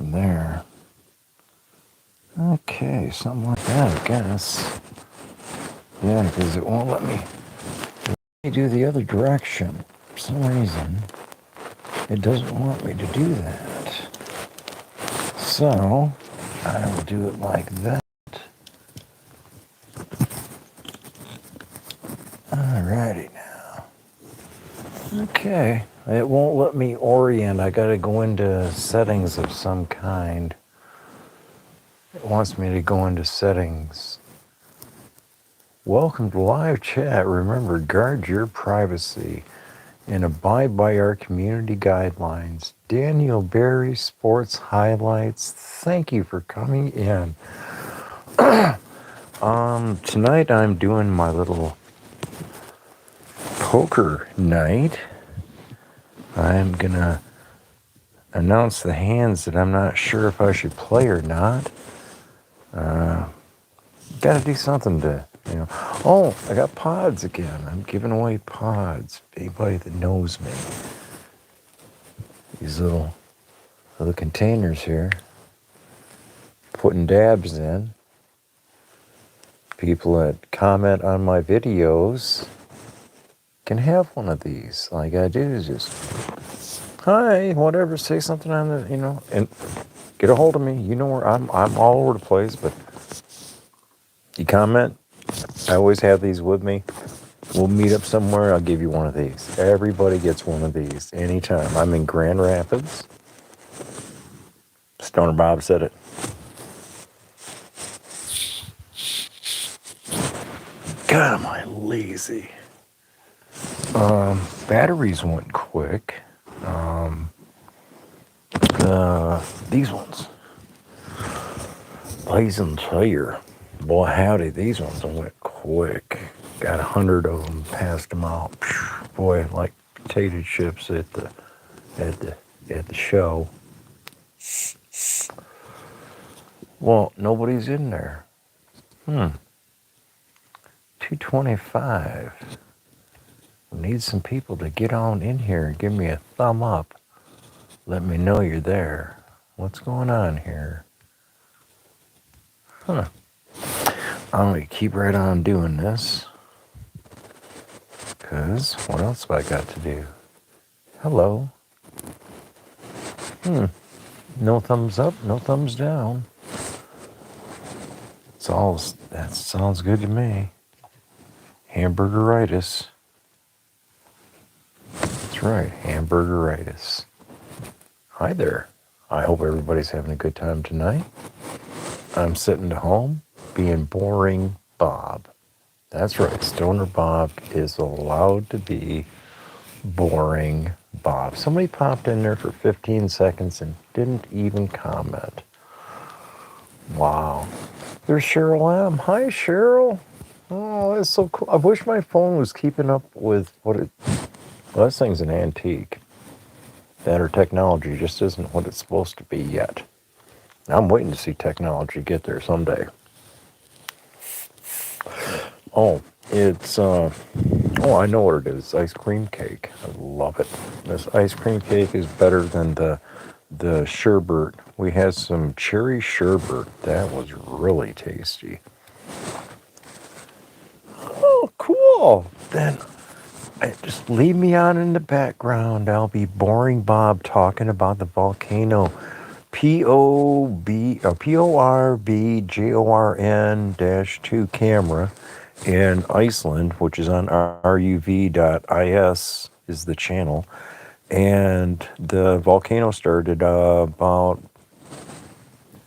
from there. Okay, something like that, I guess. Yeah, because it won't let me do the other direction. For some reason, it doesn't want me to do that. So, I will do it like that. Alrighty now. Okay, it won't let me orient. I gotta go into settings of some kind. It wants me to go into settings. Welcome to live chat. Remember, guard your privacy and abide by our community guidelines. Daniel Berry Sports Highlights. Thank you for coming in. Tonight I'm doing my little poker night. I'm gonna announce the hands that I'm not sure if I should play or not. Gotta do something to, Oh, I got pods again. I'm giving away pods. Anybody that knows me. These little containers here. Putting dabs in. People that comment on my videos can have one of these. All I gotta do is just, hi, whatever, say something on the, and get a hold of me. You know where I'm all over the place, but you comment. I always have these with me. We'll meet up somewhere. I'll give you one of these. Everybody gets one of these anytime. I'm in Grand Rapids. Stoner Bob said it. God, am I lazy. Batteries went quick. These ones. Blazing tire. Boy, howdy, these ones went quick. Got 100 of them, passed them out. Boy, like potato chips at the show. Well, nobody's in there. 225. We need some people to get on in here and give me a thumb up. Let me know you're there. What's going on here? I'm going to keep right on doing this. Because what else have I got to do? Hello. No thumbs up, no thumbs down. That sounds good to me. Hamburgeritis. That's right, hamburgeritis. Hi there. I hope everybody's having a good time tonight. I'm sitting at home being boring Bob. That's right, Stoner Bob is allowed to be boring Bob. Somebody popped in there for 15 seconds and didn't even comment. Wow. There's Cheryl M. Hi, Cheryl. Oh, that's so cool. I wish my phone was keeping up with well, this thing's an antique. Better technology just isn't what it's supposed to be yet. I'm waiting to see technology get there someday. Oh, it's, I know what it is. Ice cream cake. I love it. This ice cream cake is better than the sherbet. We had some cherry sherbet. That was really tasty. Oh, cool. Then just leave me on in the background. I'll be boring Bob talking about the volcano. PORBJORN-2 camera in Iceland, which is on ruv.is is the channel. And the volcano started about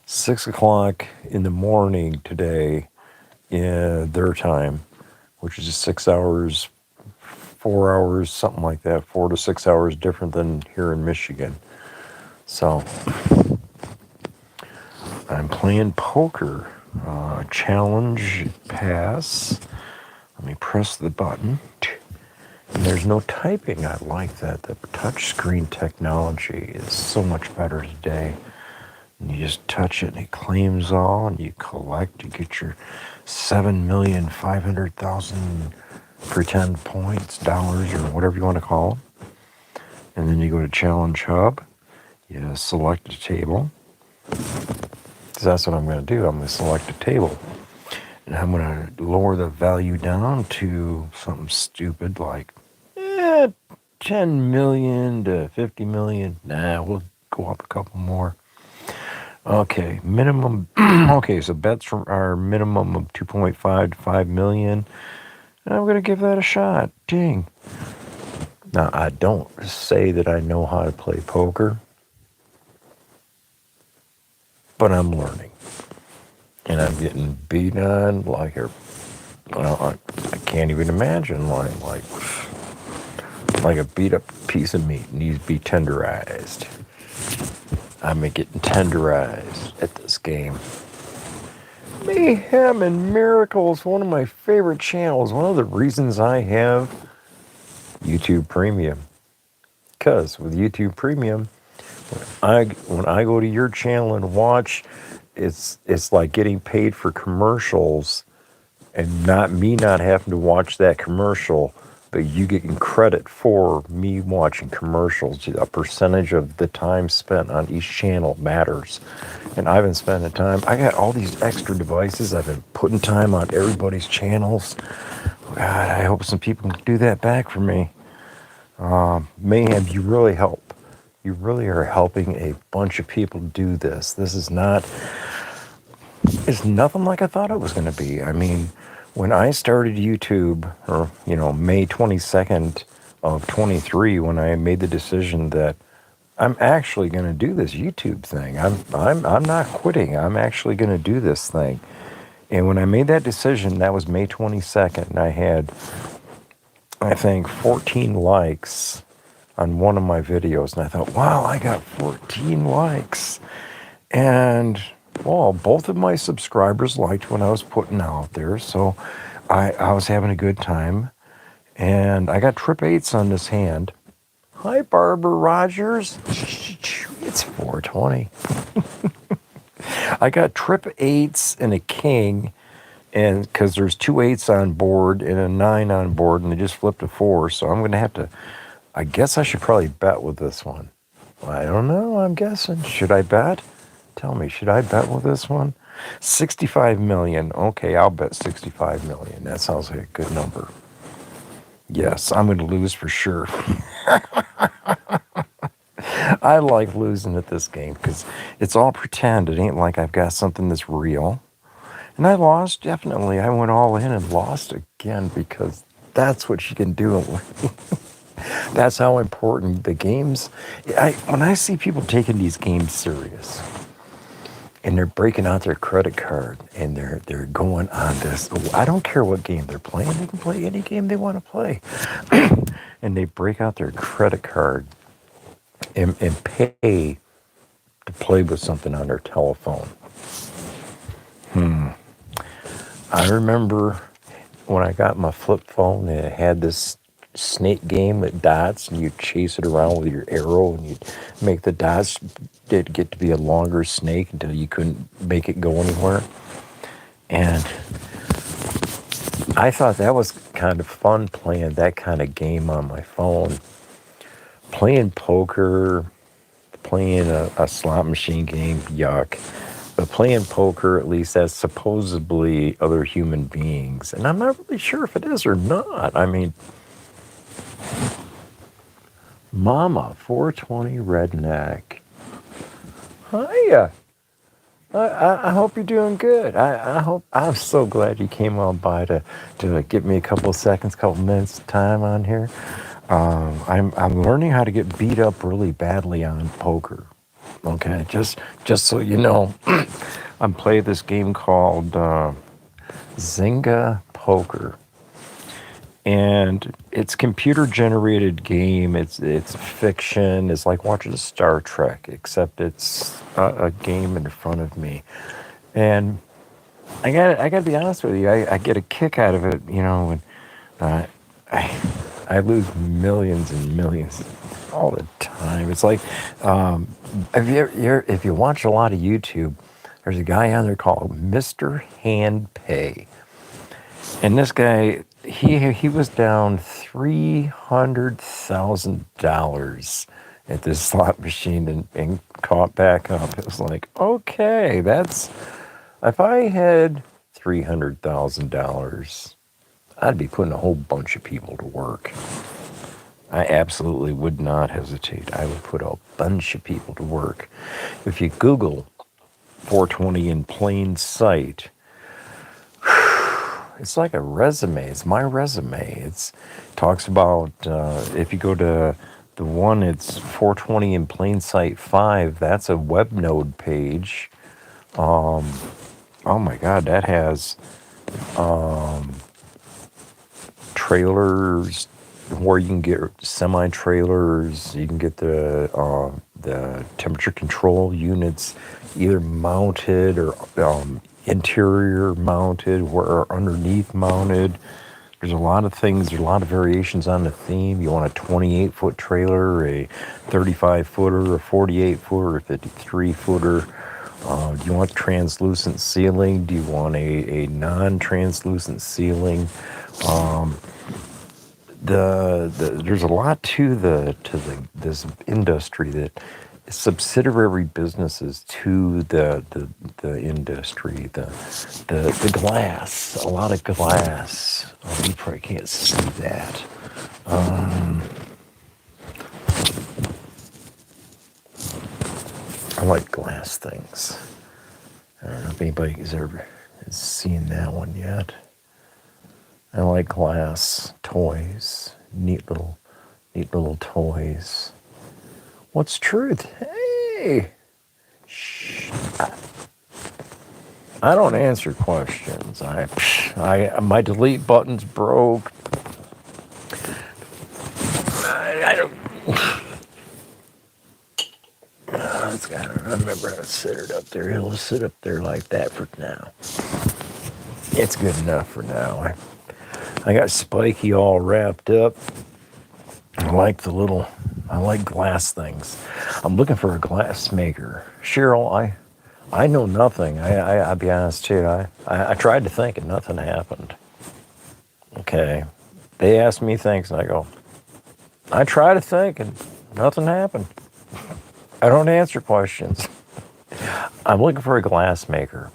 6 o'clock in the morning today in their time, which is 6 hours, 4 hours, something like that, 4 to 6 hours different than here in Michigan. So I'm playing poker. Challenge pass. Let me press the button. And there's no typing. I like that. The touchscreen technology is so much better today. And you just touch it and it claims all, and you collect. You get your 7,500,000 pretend points, dollars, or whatever you want to call them. And then you go to Challenge Hub. You select a table. So that's what I'm going to do. I'm going to select a table. And I'm going to lower the value down to something stupid like 10 million to 50 million. Nah, we'll go up a couple more. Okay, minimum. Okay, so bets from our minimum of 2.5 to 5 million. And I'm going to give that a shot. Ding. Now, I don't say that I know how to play poker, but I'm learning. And I'm getting beat on like I can't even imagine like a beat up piece of meat needs to be tenderized. I'm getting tenderized at this game. Mayhem and Miracles, one of my favorite channels. One of the reasons I have YouTube Premium. Because with YouTube Premium, when I go to your channel and watch, it's like getting paid for commercials and not having to watch that commercial, but you getting credit for me watching commercials. A percentage of the time spent on each channel matters. And I've been spending time. I got all these extra devices. I've been putting time on everybody's channels. God, I hope some people can do that back for me. Mayhem, you really help. You really are helping a bunch of people do this. It's nothing like I thought it was going to be. I mean, when I started YouTube, or, May 22nd of 23, when I made the decision that I'm actually going to do this YouTube thing. I'm not quitting. I'm actually going to do this thing. And when I made that decision, that was May 22nd, and I had, I think, 14 likes on one of my videos. And I thought, wow, I got 14 likes. And, well, both of my subscribers liked what I was putting out there. So I was having a good time. And I got trip eights on this hand. Hi, Barbara Rogers. It's 420. I got trip eights and a king, and because there's 2 8s on board and a 9 on board, and they just flipped a 4. So I'm going to have to, I guess I should probably bet with this one. I don't know. I'm guessing. Should I bet? Tell me, should I bet with this one? 65 million. Okay, I'll bet 65 million. That sounds like a good number. Yes, I'm going to lose for sure. I like losing at this game because it's all pretend. It ain't like I've got something that's real. And I lost, definitely. I went all in and lost again because that's what you can do. That's how important the games. When I see people taking these games serious and they're breaking out their credit card and they're going on this. I don't care what game they're playing. They can play any game they want to play. And they break out their credit card and pay to play with something on their telephone. I remember when I got my flip phone and it had this snake game with dots, and you'd chase it around with your arrow, and you'd make the dots get to be a longer snake until you couldn't make it go anywhere. And I thought that was kind of fun playing that kind of game on my phone. Playing poker, playing a slot machine game, yuck. But playing poker, at least as supposedly other human beings. And I'm not really sure if it is or not. I mean, Mama, 420 Redneck. Hiya. I hope you're doing good. I hope, I'm so glad you came on by to give me a couple of seconds, couple minutes of time on here. I'm learning how to get beat up really badly on poker. Okay, just so you know, I'm playing this game called Zynga Poker, and it's computer generated game. It's fiction. It's like watching Star Trek, except it's a game in front of me, and I got to be honest with you. I get a kick out of it, when I lose millions and millions all the time. It's like, if you watch a lot of YouTube, there's a guy on there called Mr. Handpay. And this guy, he was down $300,000 at this slot machine and caught back up. It was like, okay, that's, if I had $300,000, I'd be putting a whole bunch of people to work. I absolutely would not hesitate. I would put a bunch of people to work. If you Google 420 in plain sight, it's like a resume. It's my resume. It talks about, if you go to the one, it's 420 in plain sight 5, that's a web node page. Oh my God, that has trailers where you can get semi-trailers. You can get the temperature control units either mounted or interior mounted or underneath mounted. There's a lot of things. There's a lot of variations on the theme. You want a 28-foot trailer, a 35-footer, a 48-footer, a 53-footer. Do you want translucent ceiling? Do you want a non-translucent ceiling? There's a lot to this industry that is subsidiary businesses to the industry. The glass, a lot of glass. Oh, you probably can't see that. I like glass things. I don't know if anybody has ever seen that one yet. I like glass toys, neat little toys. What's truth? Hey, shh. I don't answer questions. My delete button's broke. I don't. I don't remember how to sit it up there. It'll sit up there like that for now. It's good enough for now. I got Spiky all wrapped up. I like glass things. I'm looking for a glass maker. Cheryl, I know nothing. I'll be honest too. I tried to think and nothing happened. Okay. They asked me things and I go, I try to think and nothing happened. I don't answer questions. I'm looking for a glass maker.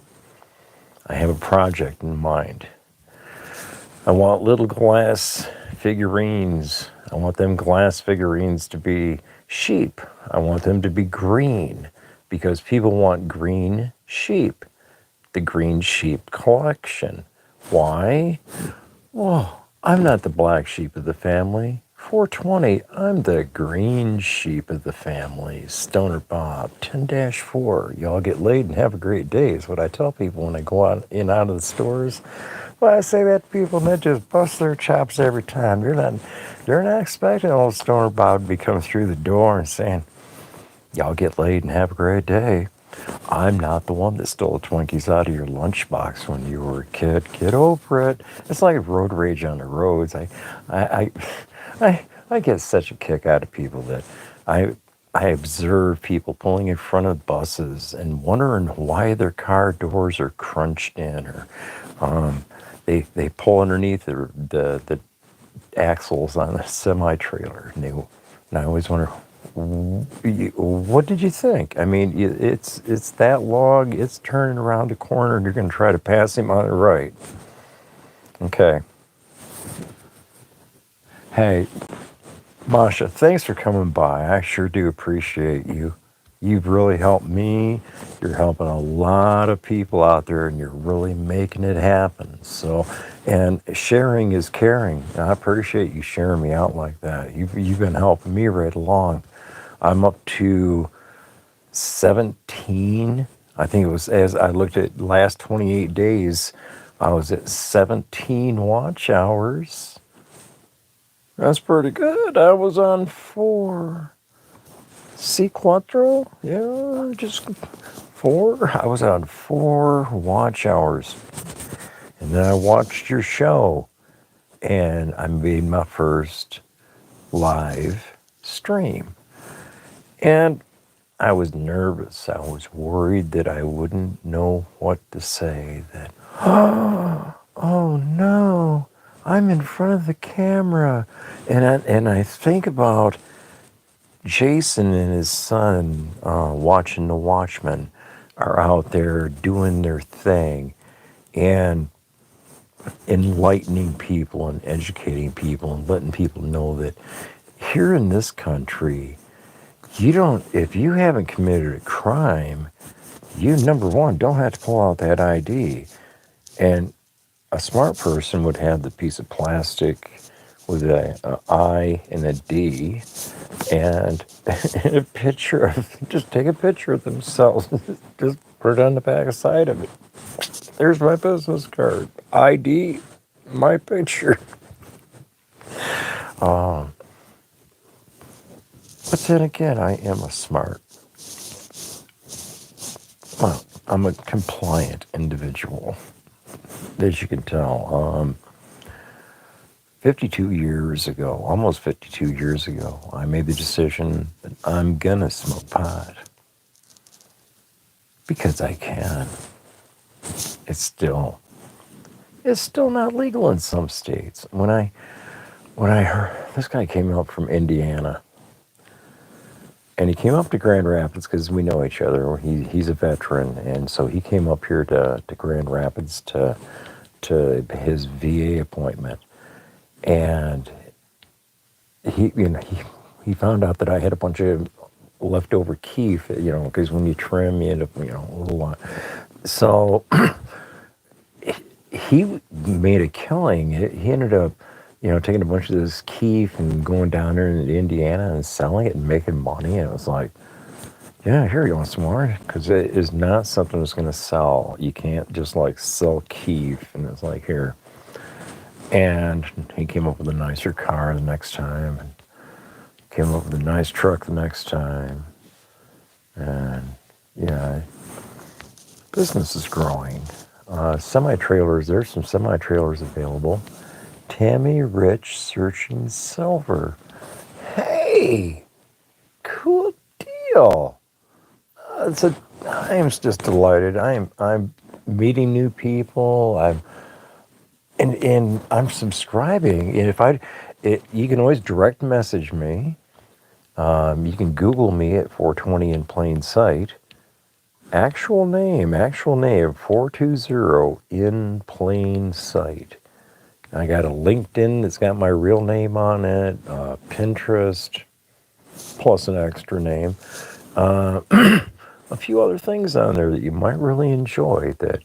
I have a project in mind. I want little glass figurines. I want them glass figurines to be sheep. I want them to be green because people want green sheep. The Green Sheep Collection. Why? Well, I'm not the black sheep of the family. 420, I'm the green sheep of the family. Stoner Bob, 10-4. Y'all get laid and have a great day is what I tell people when I go out in out of the stores. Well, I say that to people and they just bust their chops every time. They're not expecting old Stoner Bob to be coming through the door and saying, y'all get laid and have a great day. I'm not the one that stole Twinkies out of your lunchbox when you were a kid. Get over it. It's like road rage on the roads. I get such a kick out of people that I observe people pulling in front of buses and wondering why their car doors are crunched in, or they pull underneath the axles on a semi trailer, and I always wonder, what did you think? I mean, it's that log, it's turning around the corner, and you're going to try to pass him on the right. Okay. Hey, Masha, thanks for coming by. I sure do appreciate you. You've really helped me. You're helping a lot of people out there, and you're really making it happen. So, and sharing is caring. And I appreciate you sharing me out like that. You've been helping me right along. I'm up to 17. I think it was, as I looked at last 28 days, I was at 17 watch hours. That's pretty good. I was on 4. C4? Yeah, just 4. I was on 4 watch hours. And then I watched your show. And I made my first live stream. And I was nervous. I was worried that I wouldn't know what to say. That, oh no, I'm in front of the camera. And I think about Jason and his son, watching the Watchmen, are out there doing their thing and enlightening people and educating people and letting people know that here in this country, you don't, if you haven't committed a crime, you, number one, don't have to pull out that ID. And a smart person would have the piece of plastic with a I and a D and a picture of, just take a picture of themselves, just put it on the back side of it. There's my business card, ID, my picture. But then again, I am a smart, well, I'm a compliant individual, as you can tell. 52 years ago, almost 52 years ago, I made the decision that I'm gonna smoke pot because I can. It's still not legal in some states. When I heard this guy came up from Indiana, and he came up to Grand Rapids because we know each other. He's a veteran, and so he came up here to Grand Rapids to his VA appointment, and he found out that I had a bunch of leftover keef, because when you trim, you end up, a little lot. So he made a killing. He ended up, taking a bunch of this keef and going down there into Indiana and selling it and making money. And it was like, yeah, here you want some more, because it is not something that's going to sell. You can't just like sell keef, and it's like, here. And he came up with a nicer car the next time, and came up with a nice truck the next time. And yeah, business is growing. Semi-trailers, there's some semi-trailers available. Tammy Rich searching silver. Hey, cool deal. I am just delighted. I'm meeting new people. And I'm subscribing. And you can always direct message me. You can Google me at 420 in plain sight. Actual name, 420 in plain sight. I got a LinkedIn that's got my real name on it, Pinterest, plus an extra name. A few other things on there that you might really enjoy. That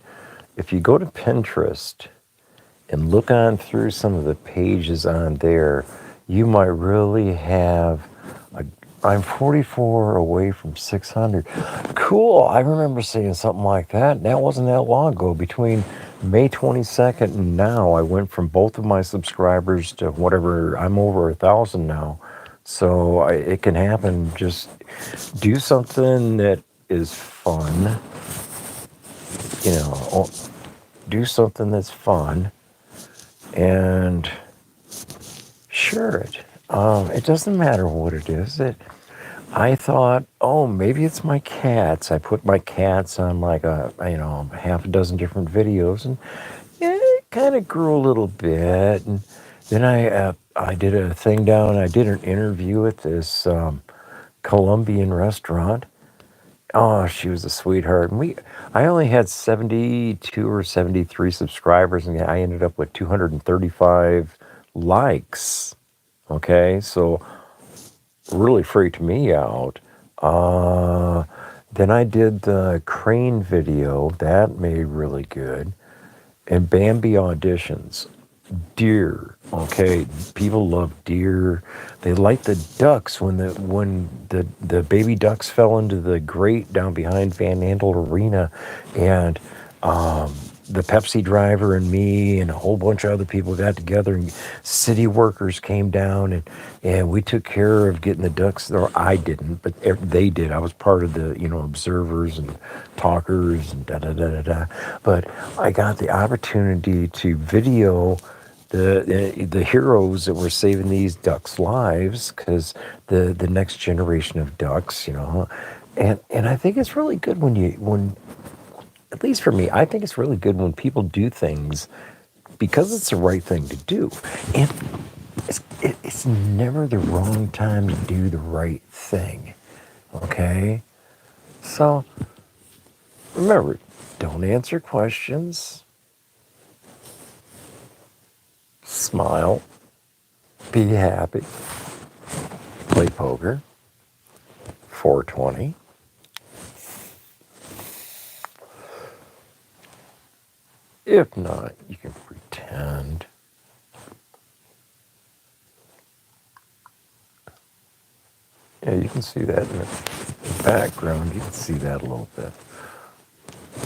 if you go to Pinterest and look on through some of the pages on there, you might really have I'm 44 away from 600. Cool. I remember seeing something like that. That wasn't that long ago. Between May 22nd and now, I went from both of my subscribers to whatever. I'm over 1,000 now. So it can happen. Just do something that is fun. Do something that's fun and share it. It doesn't matter what it is. I thought, oh, maybe it's my cats. I put my cats on like half a dozen different videos, and it kind of grew a little bit. And then I did a thing down. I did an interview at this Colombian restaurant. Oh, she was a sweetheart. And I only had 72 or 73 subscribers, and I ended up with 235 likes. Okay, so really freaked me out. Then I did the crane video. That made really good. And Bambi auditions. Deer. Okay, people love deer. They like the ducks. When the baby ducks fell into the grate down behind Van Andel Arena, and the Pepsi driver and me and a whole bunch of other people got together, and city workers came down, and we took care of getting the ducks. Or I didn't, but they did. I was part of the observers and talkers and da da da da da. But I got the opportunity to video the heroes that were saving these ducks' lives, because the next generation of ducks, and I think it's really good when at least for me, I think it's really good when people do things because it's the right thing to do. And it's never the wrong time to do the right thing. Okay? So remember, don't answer questions. Smile. Be happy. Play poker. 420. If not, you can pretend. Yeah, you can see that in the background. You can see that a little bit.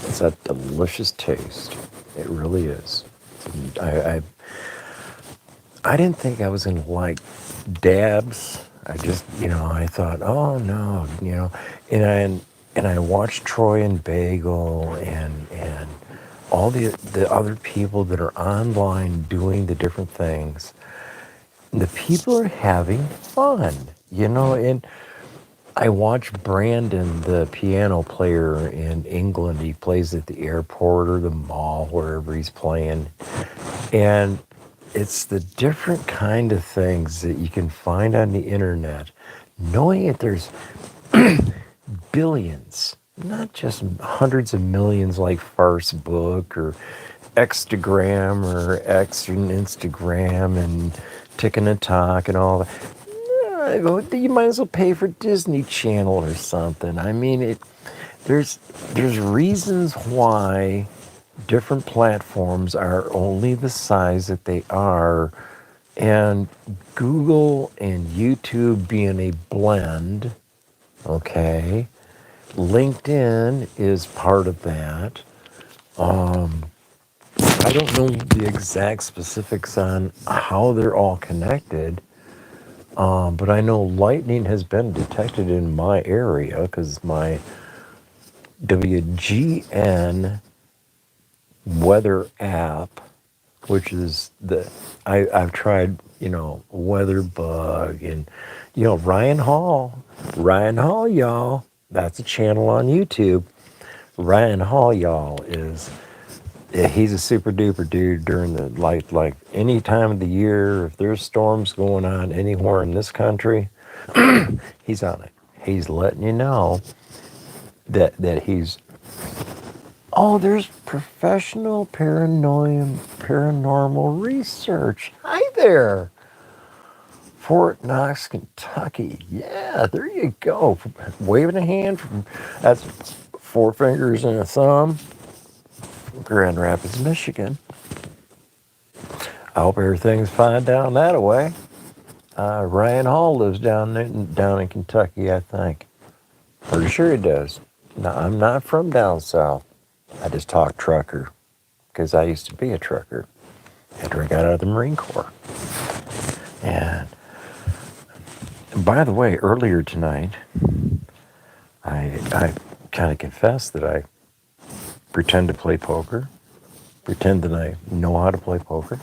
It's that delicious taste. It really is. I didn't think I was going to like dabs. I just, I thought, oh no, and I watched Troy and Bagel and all the other people that are online doing the different things. The people are having fun, and I watch Brandon, the piano player in England. He plays at the airport or the mall, wherever he's playing. And it's the different kind of things that you can find on the internet, knowing that there's billions, not just hundreds of millions like Facebook or Xtagram or X and Instagram and Tick and Talk and all that. You might as well pay for Disney Channel or something. I mean, there's reasons why different platforms are only the size that they are, and Google and YouTube being a blend, okay? LinkedIn is part of that. I don't know the exact specifics on how they're all connected, but I know lightning has been detected in my area because my WGN weather app, which is I've tried, Weather Bug and, Ryan Hall, y'all. That's a channel on YouTube. Ryan Hall, y'all, he's a super duper dude during the like any time of the year. If there's storms going on anywhere in this country, he's on it. He's letting you know that he's. Oh, there's professional paranormal research. Hi there. Fort Knox, Kentucky. Yeah, there you go. Waving a hand from that's 4 fingers and a thumb. Grand Rapids, Michigan. I hope everything's fine down that way. Ryan Hall lives down in Kentucky, I think. Pretty sure he does. No, I'm not from down south. I just talk trucker because I used to be a trucker after I got out of the Marine Corps. And by the way, earlier tonight, I kind of confessed that I pretend to play poker, pretend that I know how to play poker.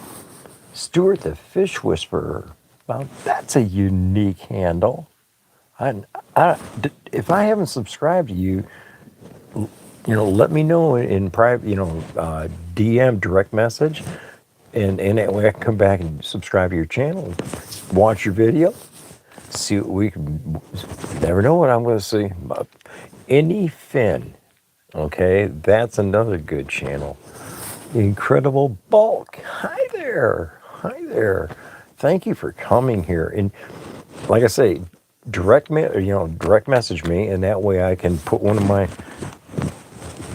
Stuart the Fish Whisperer. Well, that's a unique handle. I, if I haven't subscribed to you, let me know in private, DM, direct message, and that way I can come back and subscribe to your channel, watch your video, see what we can. Never know what I'm going to see. Any Finn, okay, that's another good channel. Incredible Bulk. Hi there. Hi there. Thank you for coming here. And like I say, direct message me, and that way I can put one of my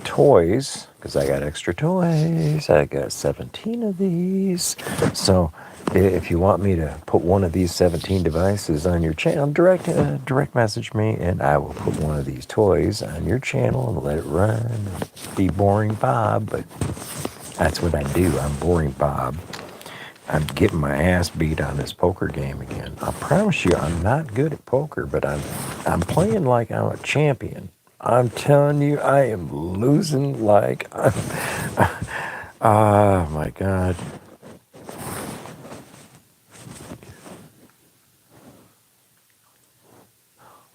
toys, because I got extra toys. I got 17 of these. So if you want me to put one of these 17 devices on your channel, direct message me, and I will put one of these toys on your channel and let it run. Be boring Bob, but that's what I do. I'm boring Bob. I'm getting my ass beat on this poker game again. I promise you, I'm not good at poker, but I'm playing like I'm a champion. I'm telling you, I am losing like I'm. Oh my God.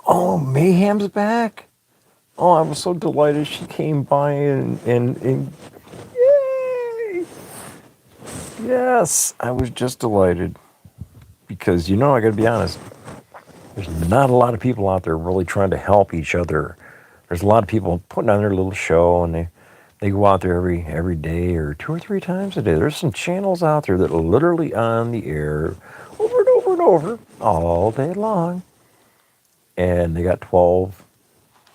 Oh, Mayhem's back. Oh, I was so delighted she came by and yay! Yes, I was just delighted. because I got to be honest. There's not a lot of people out there really trying to help each other. There's a lot of people putting on their little show, and they go out there every day or 2 or 3 times a day. There's some channels out there that are literally on the air over and over and over all day long, and they got 12,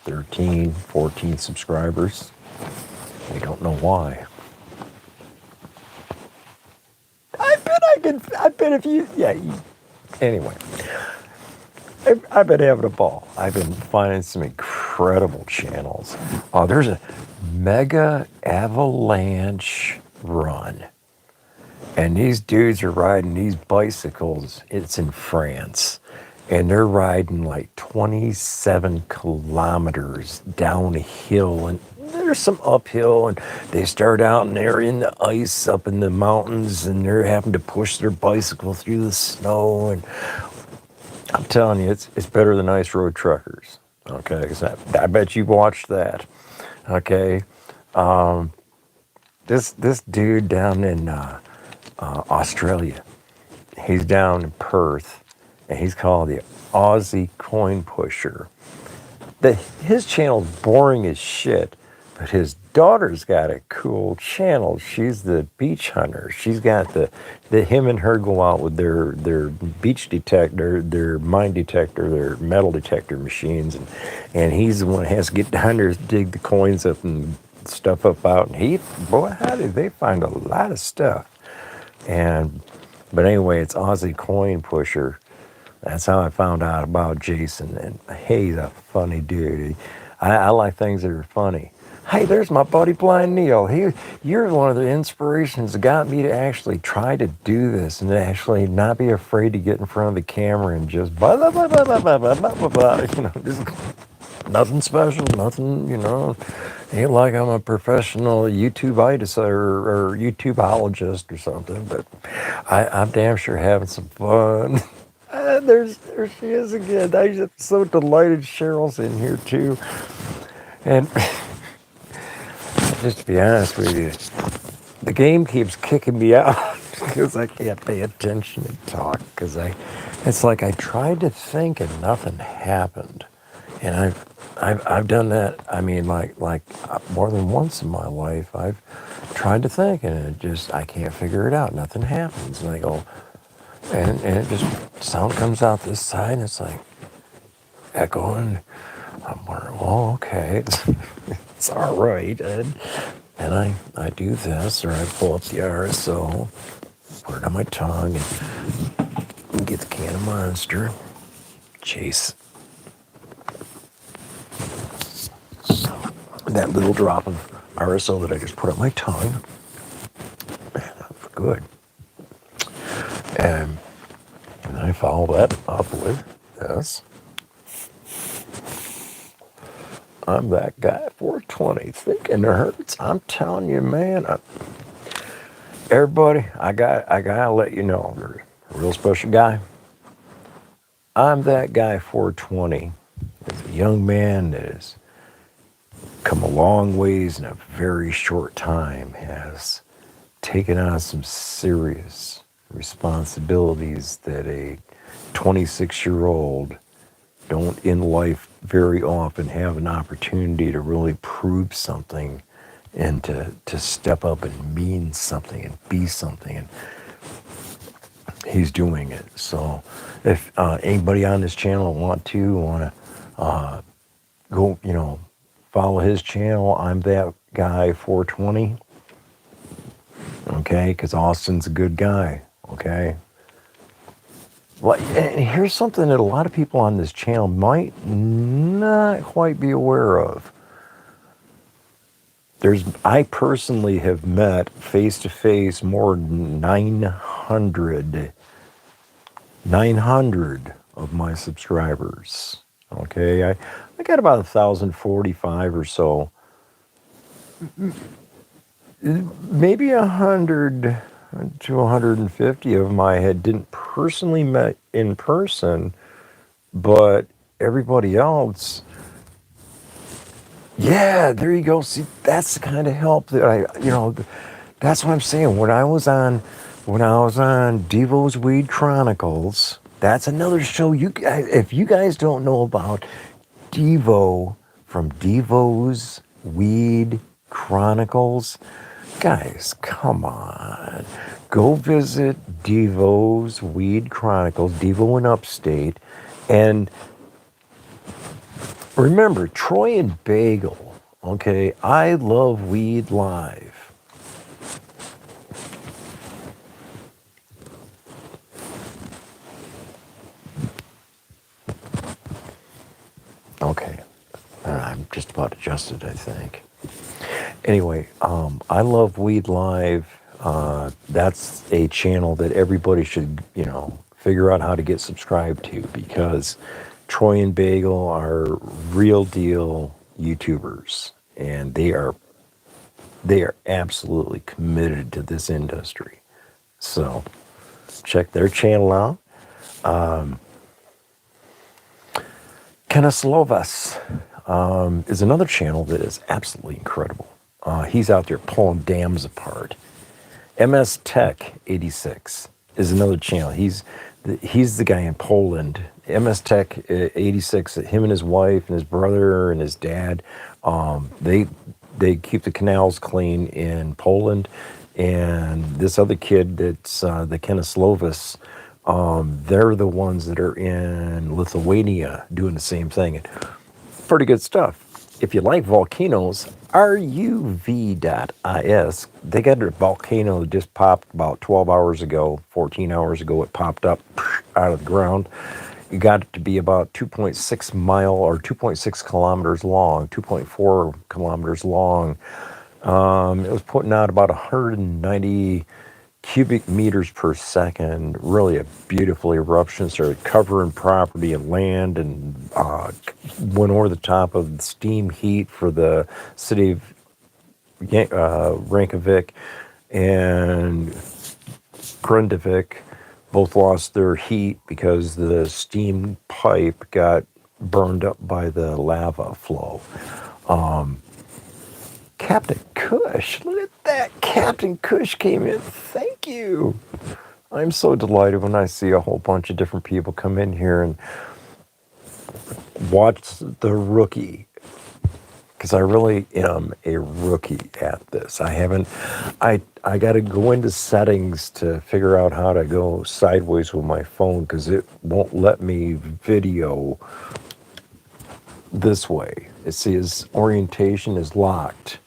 13, 14 subscribers. I don't know why. I bet if you, yeah. Anyway, I've been having a ball. I've been finding some incredible channels. Oh, there's a mega avalanche run. And these dudes are riding these bicycles. It's in France. And they're riding like 27 kilometers downhill. And there's some uphill. And they start out and they're in the ice up in the mountains. And they're having to push their bicycle through the snow. And I'm telling you, it's better than Ice Road Truckers. Okay, 'cause I bet you've watched that. Okay, this dude down in Australia, he's down in Perth, and he's called the Aussie Coin Pusher. His channel's boring as shit, but his daughter's got a cool channel. She's the beach hunter. She's got the him and her go out with their beach detector, their mine detector, their metal detector machines, and he's the one that has to get down there to dig the coins up and stuff up out. And boy, how did they find a lot of stuff? But anyway, it's Aussie Coin Pusher. That's how I found out about Jason. And he's a funny dude. I like things that are funny. Hey, there's my buddy Blind Neil. You're one of the inspirations that got me to actually try to do this and to actually not be afraid to get in front of the camera and just blah, blah, blah, blah, blah, blah, blah, blah, blah, just nothing special, nothing, ain't like I'm a professional YouTubeitis or YouTubeologist or something, but I'm damn sure having some fun. There she is again. I'm so delighted Cheryl's in here too. And just to be honest with you, the game keeps kicking me out because I can't pay attention and talk. It's like I tried to think and nothing happened. And I've done that. I mean, like more than once in my life, I've tried to think and I can't figure it out. Nothing happens. And I go, and it just, sound comes out this side and it's like echoing. I'm wondering, well, okay, it's all right. And I do this, or I pull up the RSO, put it on my tongue, and get the can of Monster, chase that little drop of RSO that I just put on my tongue. Man, that's good. And I follow that up with this. I'm that guy, 420, thinking it hurts. I'm telling you, man. Everybody, I gotta let you know, there's a real special guy. I'm that guy, 420. It's a young man that has come a long ways in a very short time, has taken on some serious responsibilities that a 26-year-old don't in life very often have an opportunity to really prove something and to step up and mean something and be something. And he's doing it. So if anybody on this channel want to go, follow his channel, I'm that guy 420. Okay, because Austin's a good guy. Okay. And here's something that a lot of people on this channel might not quite be aware of. I personally have met face-to-face more than 900 of my subscribers. Okay, I got about 1,045 or so. Maybe 100 to 150 of them I didn't personally met in person, but everybody else, yeah, there you go. See, that's the kind of help that that's what I'm saying. When I was on when I was on Devo's Weed Chronicles. That's another show. You guys, if you guys don't know about Devo from Devo's Weed Chronicles, guys, come on. Go visit Devo's Weed Chronicles, Devo in Upstate. And remember, Troy and Bagel, okay? I love Weed Live. Okay. I'm just about adjusted, I think. Anyway, I love Weed Live. That's a channel that everybody should, figure out how to get subscribed to because Troy and Bagel are real deal YouTubers, and they are absolutely committed to this industry. So check their channel out. Keneslovas is another channel that is absolutely incredible. He's out there pulling dams apart. MS Tech 86 is another channel. He's the guy in Poland. MS Tech 86. Him and his wife and his brother and his dad. They keep the canals clean in Poland. And this other kid that's the Keneslovas, they're the ones that are in Lithuania doing the same thing. And pretty good stuff. If you like volcanoes, ruv.is, they got a volcano that just popped about 12 hours ago, 14 hours ago. It popped up out of the ground. It got it to be about 2.6 mile or 2.6 kilometers long, 2.4 kilometers long. It was putting out about 190 cubic meters per second. Really a beautiful eruption. Started covering property and land and went over the top of the steam heat for the city of Reykjavik and Grundavik. Both lost their heat because the steam pipe got burned up by the lava flow. Captain Kush, look at that. Captain Kush came in. Thank you. I'm so delighted when I see a whole bunch of different people come in here and watch the rookie. Because I really am a rookie at this. I got to go into settings to figure out how to go sideways with my phone because it won't let me video this way. It says orientation is locked.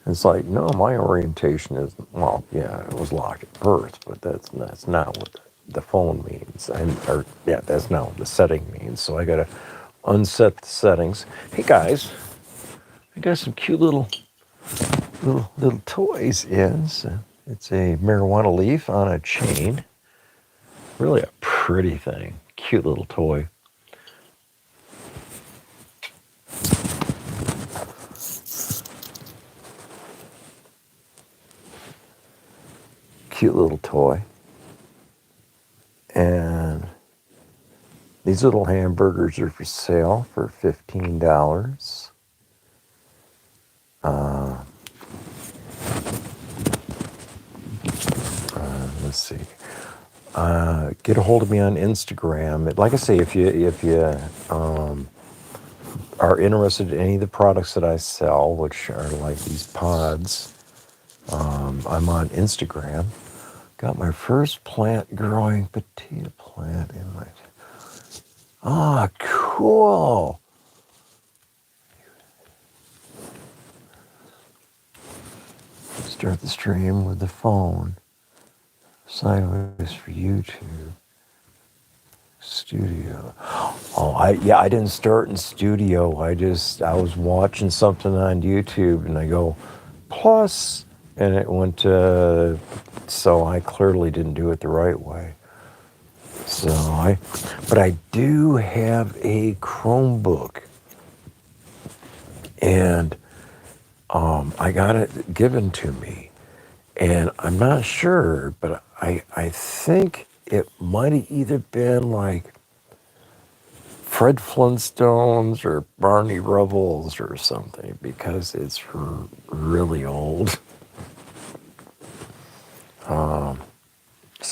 It's like, no, my orientation is, well, yeah, it was locked at birth, but that's not what the phone means. That's not what the setting means. So I got to unset the settings. Hey guys, I got some cute little toys. Yes, it's a marijuana leaf on a chain. Really a pretty thing. Cute little toy. Cute little toy. And these little hamburgers are for sale for $15. Let's see. Get a hold of me on Instagram. Like I say, if you are interested in any of the products that I sell, which are like these pods, I'm on Instagram. Got my first plant growing potato plant in my... Ah, cool. Start the stream with the phone. Sideways for YouTube. Studio. Oh, I didn't start in studio. I was watching something on YouTube and I go, plus, and it went to, so I clearly didn't do it the right way. But I do have a Chromebook and I got it given to me. And I'm not sure, but I think it might have either been like Fred Flintstones or Barney Rubbles or something because it's really old.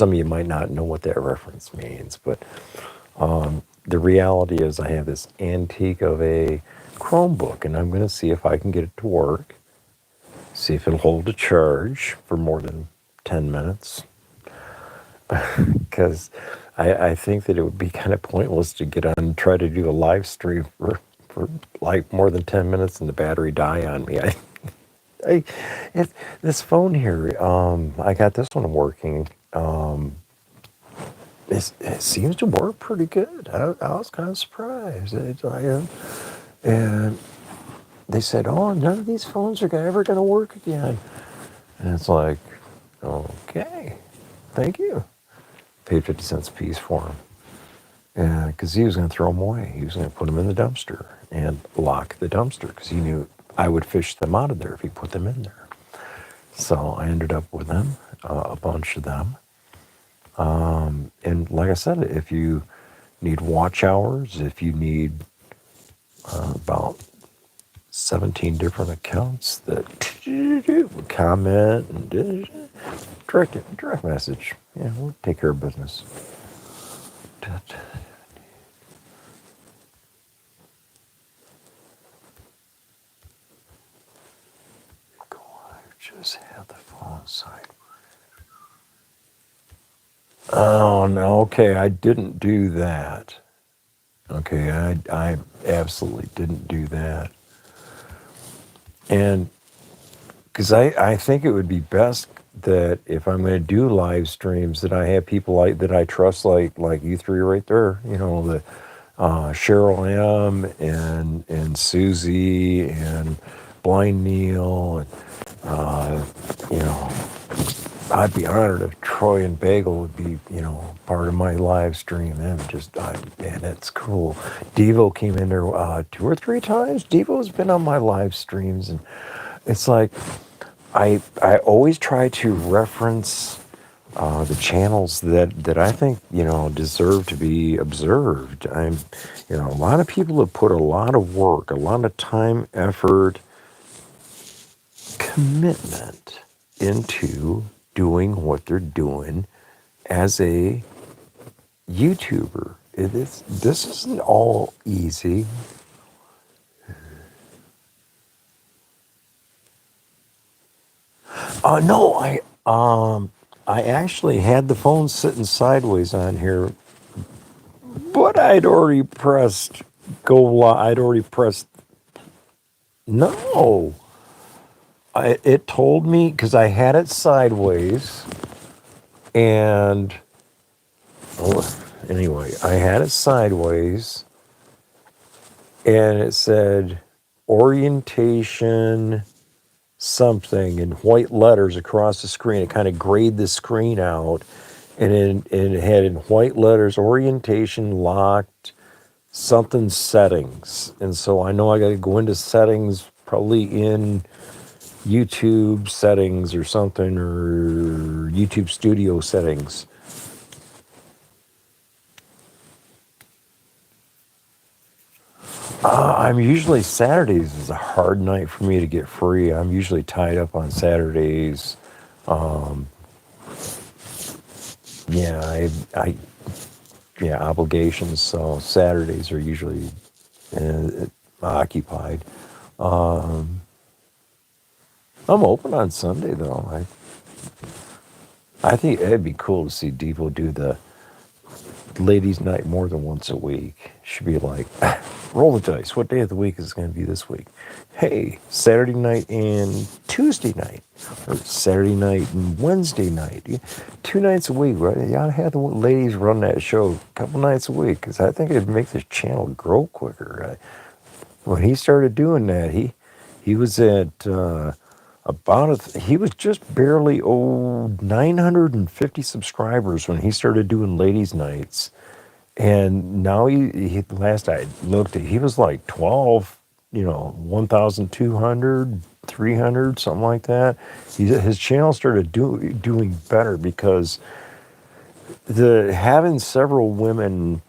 some of you might not know what that reference means, but the reality is I have this antique of a Chromebook, and I'm going to see if I can get it to work, see if it'll hold a charge for more than 10 minutes, because I think that it would be kind of pointless to get on and try to do a live stream for like more than 10 minutes and the battery die on me. I this phone here, I got this one working. It seems to work pretty good. I was kind of surprised. And they said, "Oh, none of these phones are ever going to work again." And it's like, okay, thank you. Paid 50 cents a piece for them. And because he was going to throw them away. He was going to put them in the dumpster and lock the dumpster because he knew I would fish them out of there if he put them in there. So I ended up with them, a bunch of them. And like I said, if you need watch hours, if you need about 17 different accounts that comment and direct message, yeah, we'll take care of business. Just have the phone side. Oh no, okay, I didn't do that. Okay, I absolutely didn't do that. And because I think it would be best that if I'm going to do live streams that I have people like that I trust, like you three right there, the Cheryl M and Susie and Blind Neil, and I'd be honored if Troy and Bagel would be, part of my live stream. And man, that's cool. Devo came in there 2 or 3 times. Devo's been on my live streams, and it's like I always try to reference the channels that I think deserve to be observed. A lot of people have put a lot of work, a lot of time, effort, commitment into doing what they're doing as a YouTuber. This isn't all easy. No, I actually had the phone sitting sideways on here, but I'd already pressed go live. I'd already pressed no. It told me because I had it sideways, and anyway, I had it sideways, and it said orientation something in white letters across the screen. It kind of grayed the screen out, and it had in white letters orientation locked something settings. And so I know I got to go into settings, probably in YouTube settings or something, or YouTube Studio settings. I'm usually Saturdays is a hard night for me to get free. I'm usually tied up on Saturdays. I obligations. So Saturdays are usually occupied. I'm open on Sunday though. I think it'd be cool to see Devo do the ladies' night more than once a week. Should be like, roll the dice. What day of the week is it going to be this week? Hey, Saturday night and Tuesday night, or Saturday night and Wednesday night. 2 nights a week, right? You ought to have the ladies run that show a couple nights a week, because I think it'd make this channel grow quicker. Right? When he started doing that, he was at he was just barely 950 subscribers when he started doing ladies' nights. And now he last I looked at, he was like 12, 1,200, 300, something like that. His channel started doing better because having several women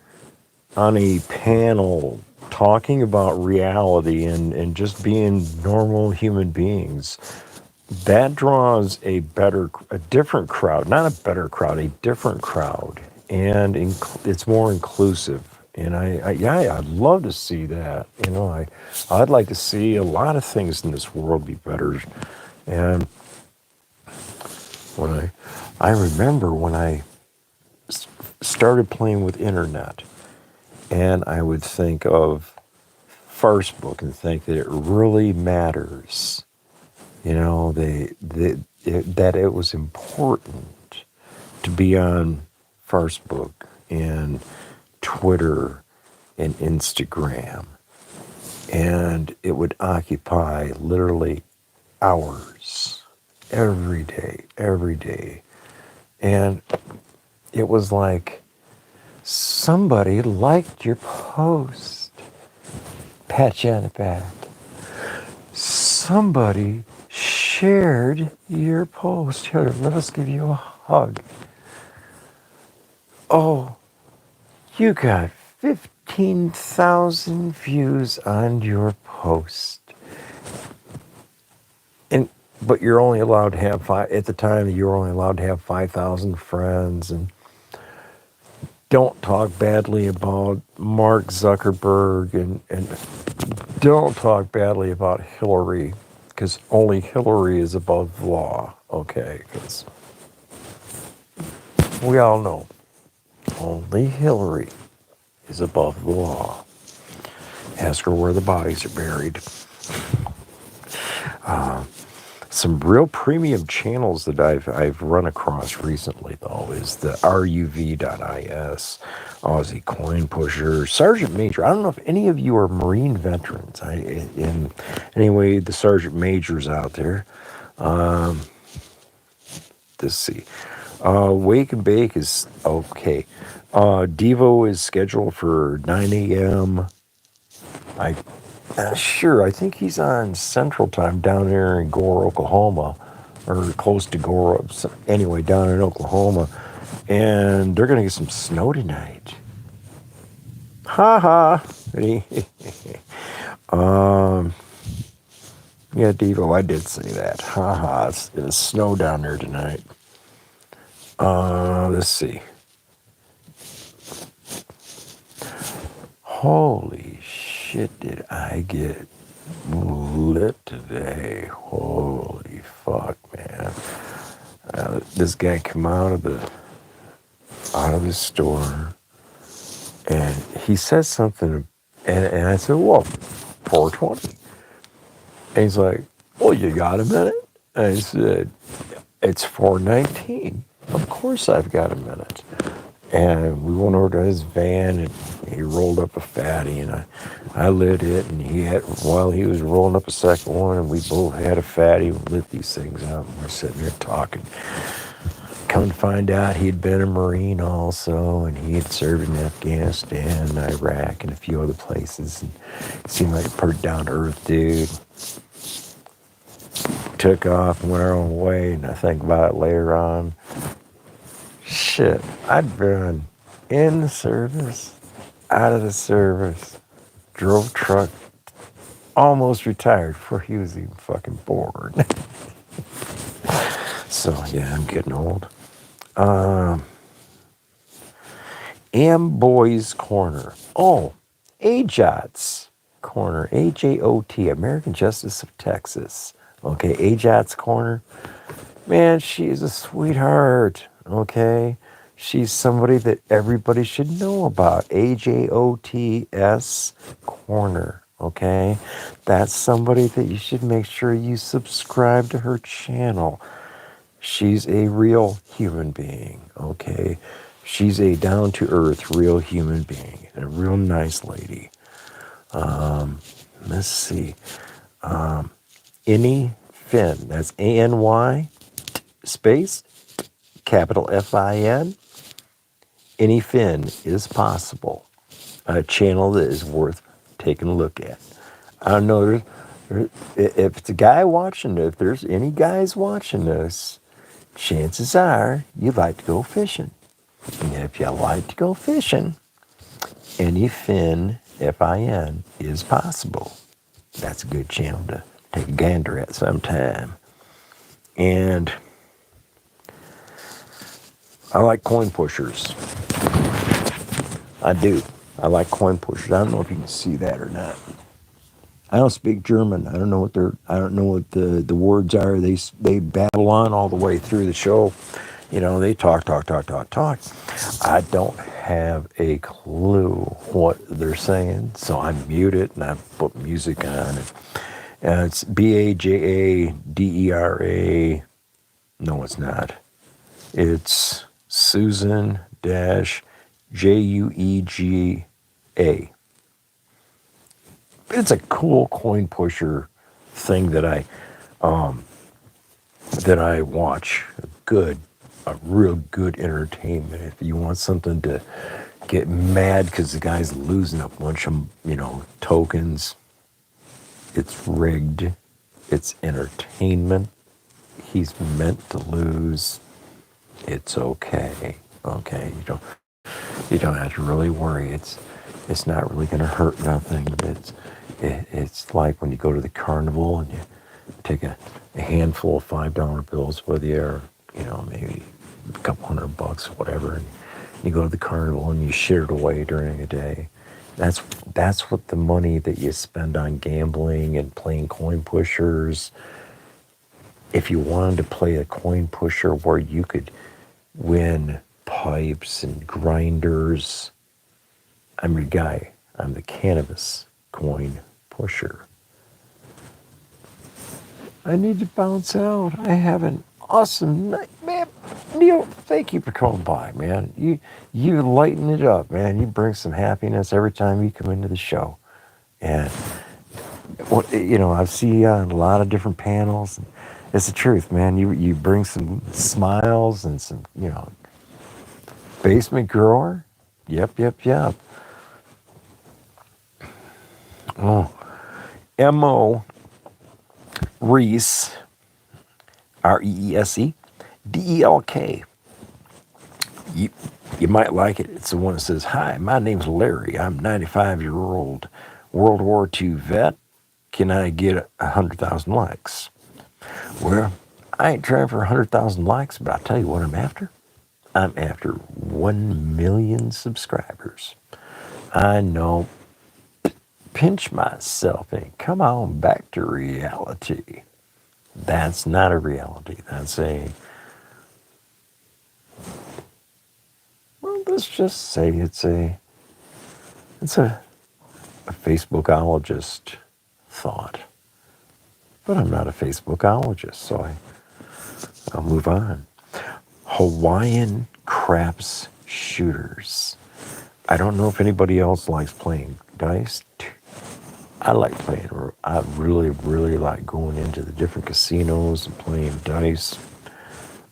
on a panel talking about reality and just being normal human beings that draws a different crowd, not a better crowd, a different crowd, and it's more inclusive. And yeah, I'd love to see that. I'd like to see a lot of things in this world be better. And when I remember when I started playing with internet, and I would think of Firstbook and think that it really matters. That it was important to be on Facebook and Twitter and Instagram. And it would occupy literally hours every day, every day. And it was like somebody liked your post, pat you on the back. Somebody shared your post. Here, let us give you a hug. Oh, you got 15,000 views on your post. But you're only allowed to have at the time you were only allowed to have 5,000 friends. And don't talk badly about Mark Zuckerberg and don't talk badly about Hillary, because only Hillary is above the law, okay? Because we all know only Hillary is above the law. Ask her where the bodies are buried. Some real premium channels that I've run across recently, though, is the RUV.is, Aussie Coin Pusher, Sergeant Major. I don't know if any of you are Marine veterans. Anyway, the Sergeant Majors out there. Let's see. Wake and Bake is okay. Devo is scheduled for 9 a.m. Sure, I think he's on Central Time down there in Gore, Oklahoma, or close to Gore. Anyway, down in Oklahoma. And they're going to get some snow tonight. Ha ha. Yeah, Devo, I did say that. Ha ha. It's going to snow down there tonight. Let's see. Holy shit, did I get lit today. Holy fuck, man. This guy came out of the store, and he says something, and I said, well, 420. And he's like, well, you got a minute? And I said, it's 419. Of course I've got a minute. And we went over to his van, and he rolled up a fatty, and I lit it, and while he was rolling up a second one, and we both had a fatty, we lit these things up, and we're sitting there talking. Come to find out, he had been a Marine also, and he had served in Afghanistan, and Iraq, and a few other places, and seemed like a pretty down-to-earth dude. Took off and went our own way, and I think about it later on. Shit, I'd been in the service, out of the service, drove truck, almost retired before he was even fucking born. So, yeah, I'm getting old. Amboy's Corner. Oh, AJOT's Corner. AJOT, American Justice of Texas. Okay, AJOT's Corner. Man, she is a sweetheart. Okay, she's somebody that everybody should know about. AJOTS Corner. Okay, that's somebody that you should make sure you subscribe to her channel. She's a real human being. Okay, she's a down-to-earth real human being and a real nice lady. Let's see. Any Finn. That's ANY space capital FIN. Any Fin is possible. A channel that is worth taking a look at. I don't know if it's a guy watching, if there's any guys watching this, chances are you like to go fishing. And if you like to go fishing, any Fin, FIN, is possible. That's a good channel to take a gander at sometime. And I like coin pushers. I do. I like coin pushers. I don't know if you can see that or not. I don't speak German. I don't know what the words are. They babble on all the way through the show. They talk, talk, talk, talk, talk. I don't have a clue what they're saying, so I mute it and I put music on it. It's Bajadera. No, it's not. It's Susan dash Juega. It's a cool coin pusher thing that I watch. A real good entertainment. If you want something to get mad because the guy's losing a bunch of tokens, it's rigged. It's entertainment. He's meant to lose. It's okay. Okay, you don't have to really worry. It's not really going to hurt nothing. It's like when you go to the carnival and you take a handful of $5 bills with you, or maybe a couple $100, whatever, and you go to the carnival and you shit it away during the day. That's what the money that you spend on gambling and playing coin pushers. If you wanted to play a coin pusher where you could win pipes and grinders, I'm your guy. I'm the cannabis coin pusher. I need to bounce out. I have an awesome night, man. Neil, thank you for coming by, man. You lighten it up, man. You bring some happiness every time you come into the show. And I see you on a lot of different panels. It's the truth, man. You bring some smiles and some, basement grower. Yep, yep, yep. Oh, M.O. Reese, Reese, Delk. You might like it. It's the one that says, "Hi, my name's Larry. I'm 95-year-old World War II vet. Can I get 100,000 likes?" Well, I ain't trying for 100,000 likes, but I'll tell you what I'm after. I'm after 1 million subscribers. I know. Pinch myself and come on back to reality. That's not a reality. Let's just say it's a Facebookologist thought. But I'm not a Facebookologist, so I'll move on. Hawaiian craps shooters. I don't know if anybody else likes playing dice. I like playing. I really, really like going into the different casinos and playing dice.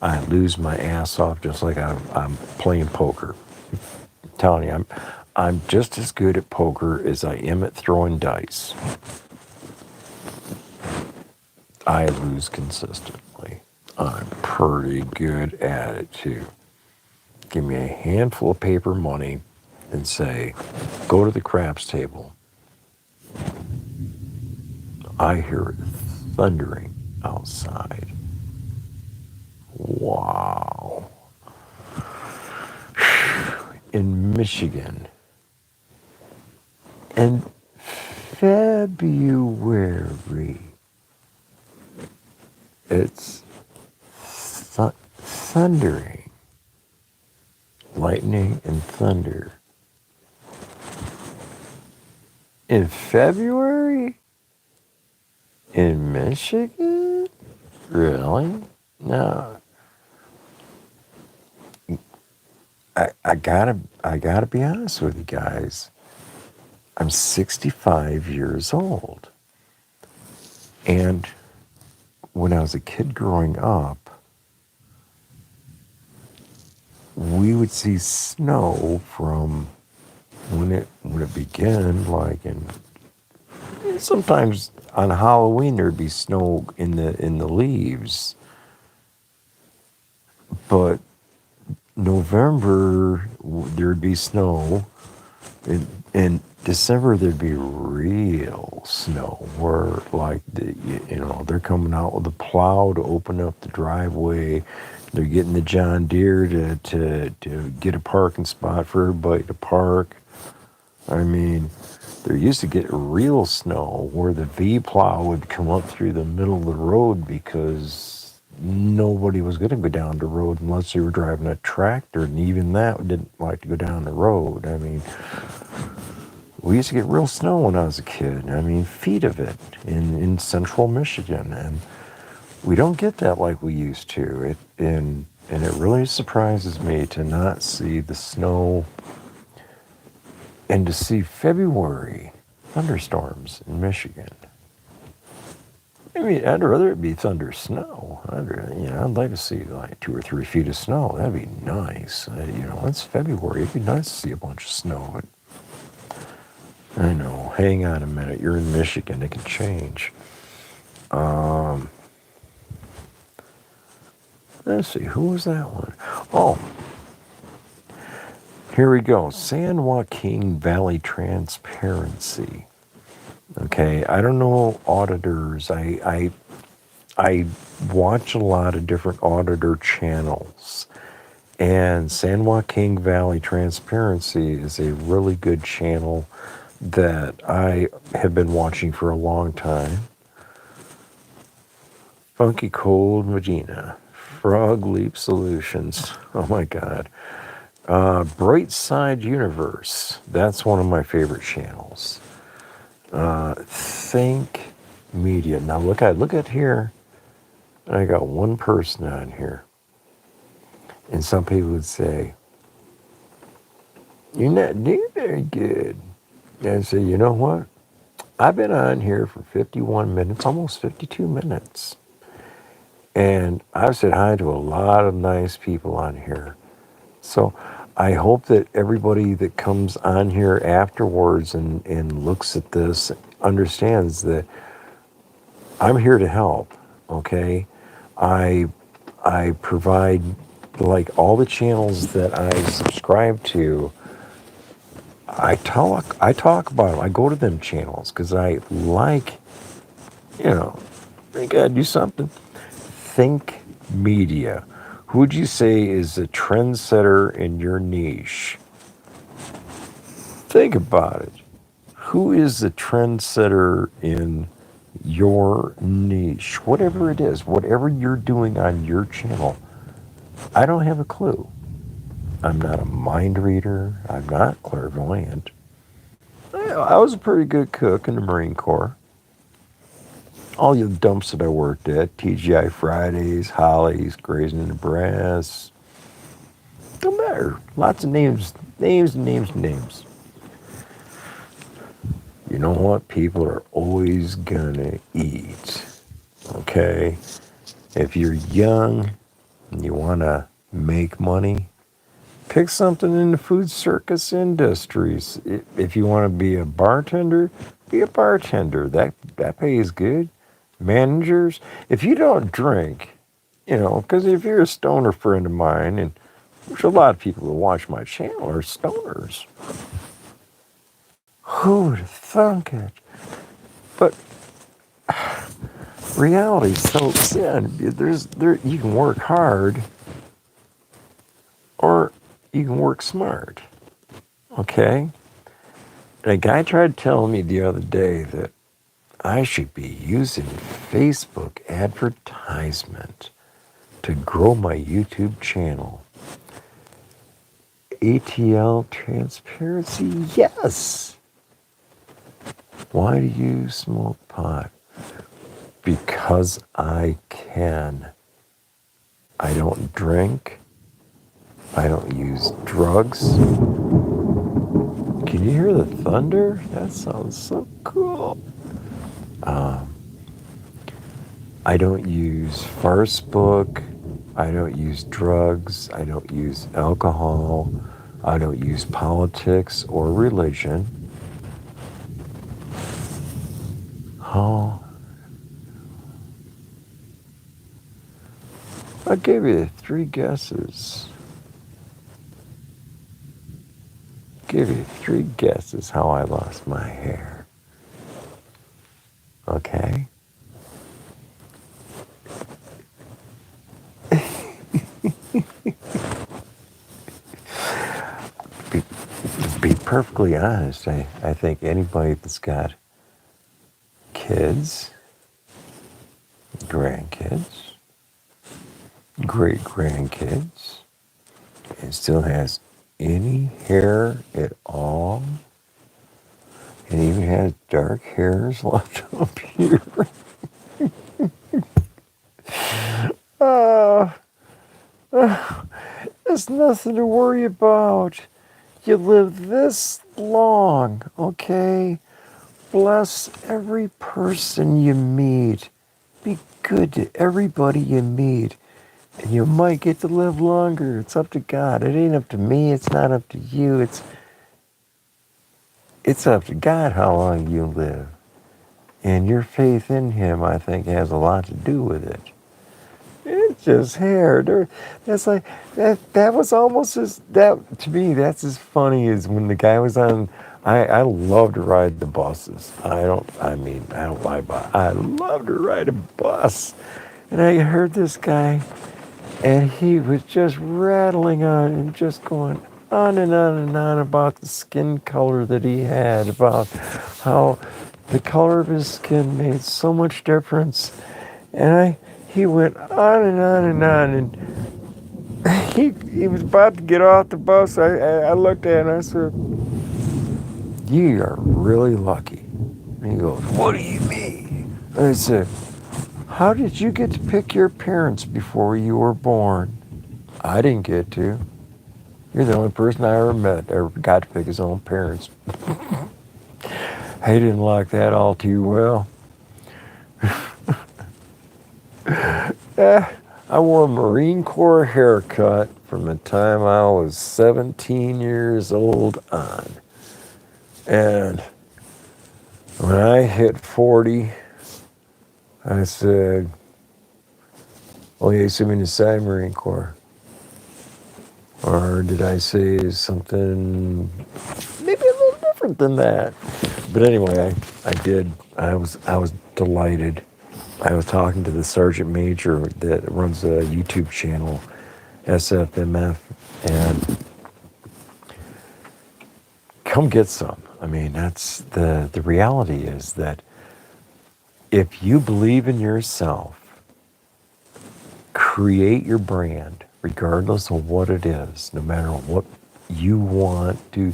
I lose my ass off just like I'm playing poker. I'm telling you, I'm just as good at poker as I am at throwing dice. I lose consistently. I'm pretty good at it too. Give me a handful of paper money and say, go to the craps table. I hear it thundering outside. Wow. In Michigan, in February, it's thundering, lightning and thunder. In February? In Michigan? Really? No. I gotta be honest with you guys. I'm 65 years old. And when I was a kid growing up, we would see snow from when it began, like sometimes on Halloween there'd be snow in the leaves. But November there'd be snow, and December there'd be real snow where like they're coming out with a plow to open up the driveway. They're getting the John Deere to get a parking spot for everybody to park. I mean, there used to get real snow where the V plow would come up through the middle of the road because nobody was going to go down the road unless they were driving a tractor, and even that didn't like to go down the road. I mean, we used to get real snow when I was a kid. I mean, feet of it in central Michigan, and we don't get that like we used to. And it really surprises me to not see the snow and to see February thunderstorms in Michigan. I mean, I'd rather it be thunder snow. I'd like to see like 2 or 3 feet of snow. That'd be nice. It's February. It'd be nice to see a bunch of snow. But I know. Hang on a minute. You're in Michigan. It can change. Let's see. Who was that one? Oh, here we go. San Joaquin Valley Transparency. Okay, I don't know auditors. I watch a lot of different auditor channels, and San Joaquin Valley Transparency is a really good channel that I have been watching for a long time. Funky Cold Medina, Frog Leap Solutions. Oh my God. Bright Side Universe. That's one of my favorite channels. Think Media. Now look at here. I got one person on here. And some people would say, "You're not doing very good." And I say, you know what? I've been on here for 51 minutes, almost 52 minutes. And I've said hi to a lot of nice people on here. So I hope that everybody that comes on here afterwards and looks at this understands that I'm here to help, okay? I provide, like, all the channels that I subscribe to. I talk about them. I go to them channels because I like, I gotta do something. Think Media. Who would you say is a trendsetter in your niche? Think about it. Who is the trendsetter in your niche? Whatever it is, whatever you're doing on your channel, I don't have a clue. I'm not a mind reader. I'm not clairvoyant. I was a pretty good cook in the Marine Corps. All the dumps that I worked at, TGI Fridays, Hollies, Grazing in the Brass, don't matter. Lots of names. You know what? People are always gonna eat. Okay? If you're young and you wanna make money, pick something in the food circus industries. If you want to be a bartender, be a bartender. That pays good. Managers, if you don't drink, because if you're a stoner friend of mine, and there's a lot of people who watch my channel are stoners. Who would have thunk it? But reality's so thin. You can work hard or you can work smart. Okay? And a guy tried telling me the other day that I should be using Facebook advertisement to grow my YouTube channel. ATL transparency? Yes. Why do you smoke pot? Because I can. I don't drink. I don't use drugs. Can you hear the thunder? That sounds so cool. I don't use Facebook. I don't use drugs. I don't use alcohol. I don't use politics or religion. Oh, I gave you 3 guesses. give you 3 guesses how I lost my hair. Okay? Be, to be perfectly honest, I think anybody that's got kids, grandkids, great grandkids, and still has any hair at all, and even has dark hairs left up here. Uh, there's nothing to worry about. You live this long, okay? Bless every person you meet. Be good to everybody you meet. And you might get to live longer. It's up to God. It ain't up to me. It's not up to you. It's up to God how long you live. And your faith in Him, I think, has a lot to do with it. It's just hair. That's like that was almost as that to me. That's as funny as when the guy was on. I love to ride the buses. I don't lie about. I love to ride a bus, and I heard this guy, and he was just rattling on and just going on and on and on about the skin color that he had, about how the color of his skin made so much difference, and he went on and on and on, and he was about to get off the bus. I looked at him and I said, "You are really lucky." And he goes, "What do you mean?" And I said, "How did you get to pick your parents before you were born?" "I didn't get to." "You're the only person I ever met that ever got to pick his own parents." He didn't like that all too well. I wore a Marine Corps haircut from the time I was 17 years old on. And when I hit 40, I said, "Oh, you sent me to the Marine Corps." Or did I say something maybe a little different than that? But anyway, I did. I was delighted. I was talking to the sergeant major that runs a YouTube channel, SFMF, and come get some. I mean, that's the reality is that if you believe in yourself, create your brand, regardless of what it is, no matter what you want to.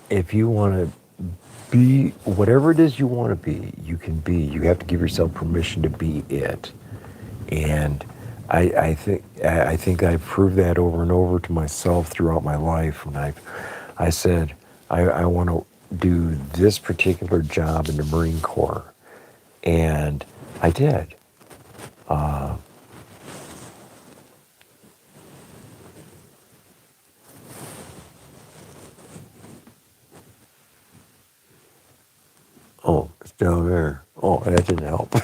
If you want to be whatever it is you want to be, you can be. You have to give yourself permission to be it. And I think I've proved that over and over to myself throughout my life. And I said I want to do this particular job in the Marine Corps, and I did. Oh, it's down there. Oh, that didn't help.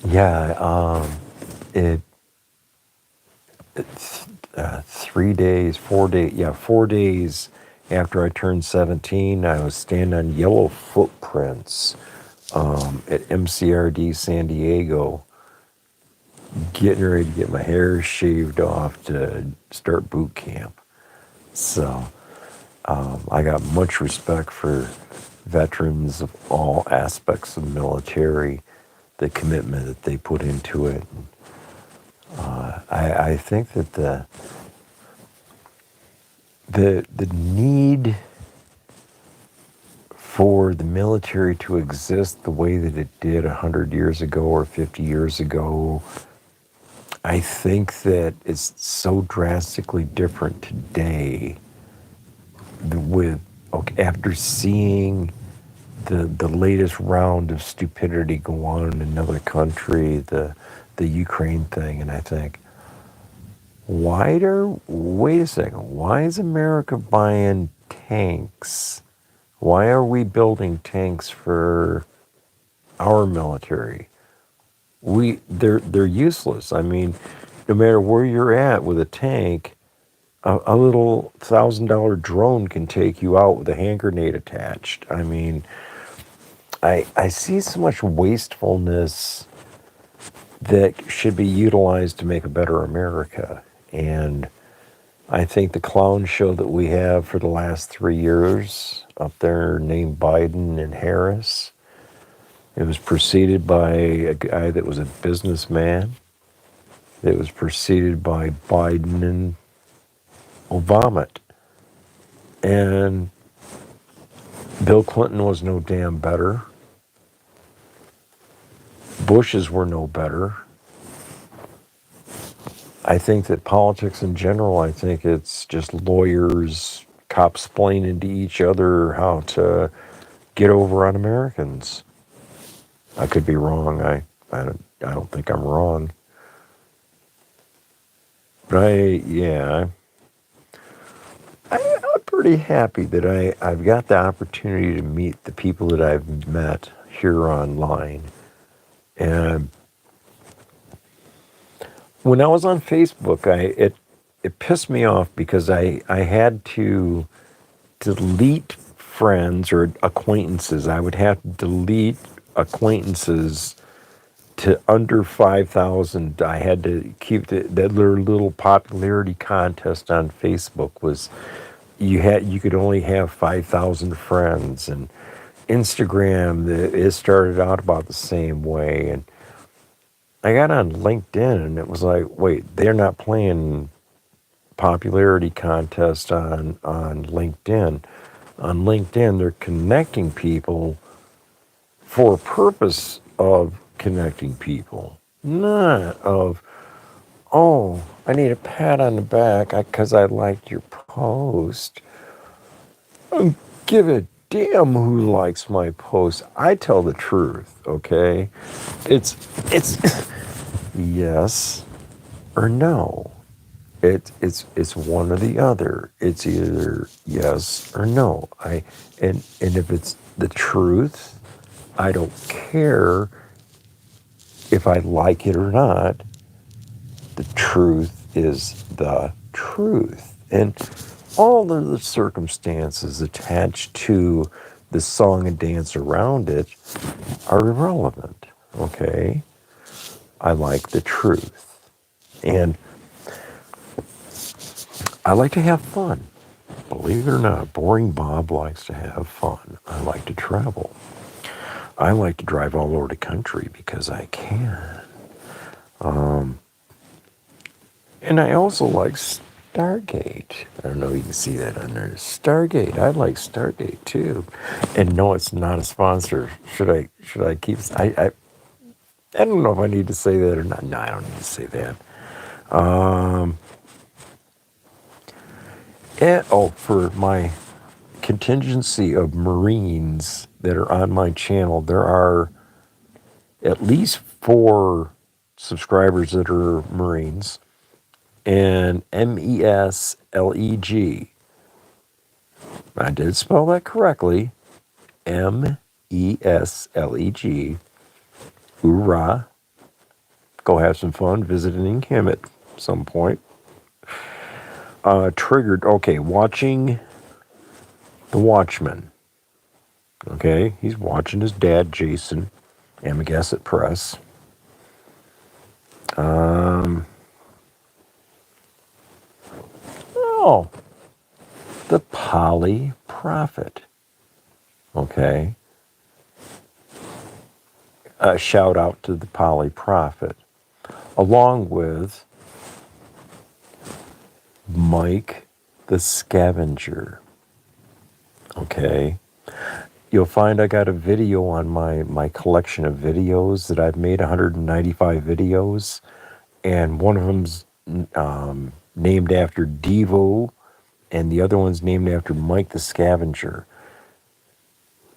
Yeah, it 3 days, 4 days, yeah, 4 days after I turned 17, I was standing on yellow footprints at MCRD San Diego, getting ready to get my hair shaved off to start boot camp. So I got much respect for veterans of all aspects of the military, the commitment that they put into it. I think that the need for the military to exist the way that it did 100 years ago or 50 years ago, I think that it's so drastically different today with after seeing the latest round of stupidity go on in another country, the Ukraine thing, and I think, wait a second, why is America buying tanks? Why are we building tanks for our military? They're useless. I mean, no matter where you're at with a tank, a little $1,000 drone can take you out with a hand grenade attached. I mean, I see so much wastefulness that should be utilized to make a better America. And I think the clown show that we have for the last 3 years up there named Biden and Harris, it was preceded by a guy that was a businessman. It was preceded by Biden and Obama. And Bill Clinton was no damn better. Bushes were no better. I think that politics in general, I think it's just lawyers cop-splaining to each other how to get over on Americans. I could be wrong. I don't think I'm wrong. But I'm pretty happy that I've got the opportunity to meet the people that I've met here online. And when I was on Facebook, it pissed me off because I had to delete friends or acquaintances. I would have to delete acquaintances to under 5,000. I had to keep that little popularity contest on Facebook was you could only have 5,000 friends, and Instagram it started out about the same way. And I got on LinkedIn and it was like, wait, they're not playing popularity contest on LinkedIn. On LinkedIn, they're connecting people for a purpose of connecting people, not of, oh, I need a pat on the back because I liked your post. Don't give a damn who likes my post. I tell the truth, okay? It's yes or no. It's one or the other. It's either yes or no. And if it's the truth, I don't care if I like it or not. The truth is the truth. And all of the circumstances attached to the song and dance around it are irrelevant. Okay? I like the truth. And I like to have fun. Believe it or not, Boring Bob likes to have fun. I like to travel. I like to drive all over the country because I can. And I also like Stargate. I don't know if you can see that on there. Stargate. I like Stargate too. And no, it's not a sponsor. Should I keep? I don't know if I need to say that or not. No, I don't need to say that. For my contingency of Marines that are on my channel, there are at least 4 subscribers that are Marines, and MESLEG. I did spell that correctly. MESLEG. Hoorah. Go have some fun visiting him at some point. Triggered, okay, watching The Watchmen. Okay, he's watching his dad, Jason, Amagassett Press. The Poly Prophet. Okay. A shout out to the Poly Prophet. Along with Mike the Scavenger. Okay. You'll find I got a video on my collection of videos that I've made, 195 videos. And one of them's named after Devo, and the other one's named after Mike the Scavenger.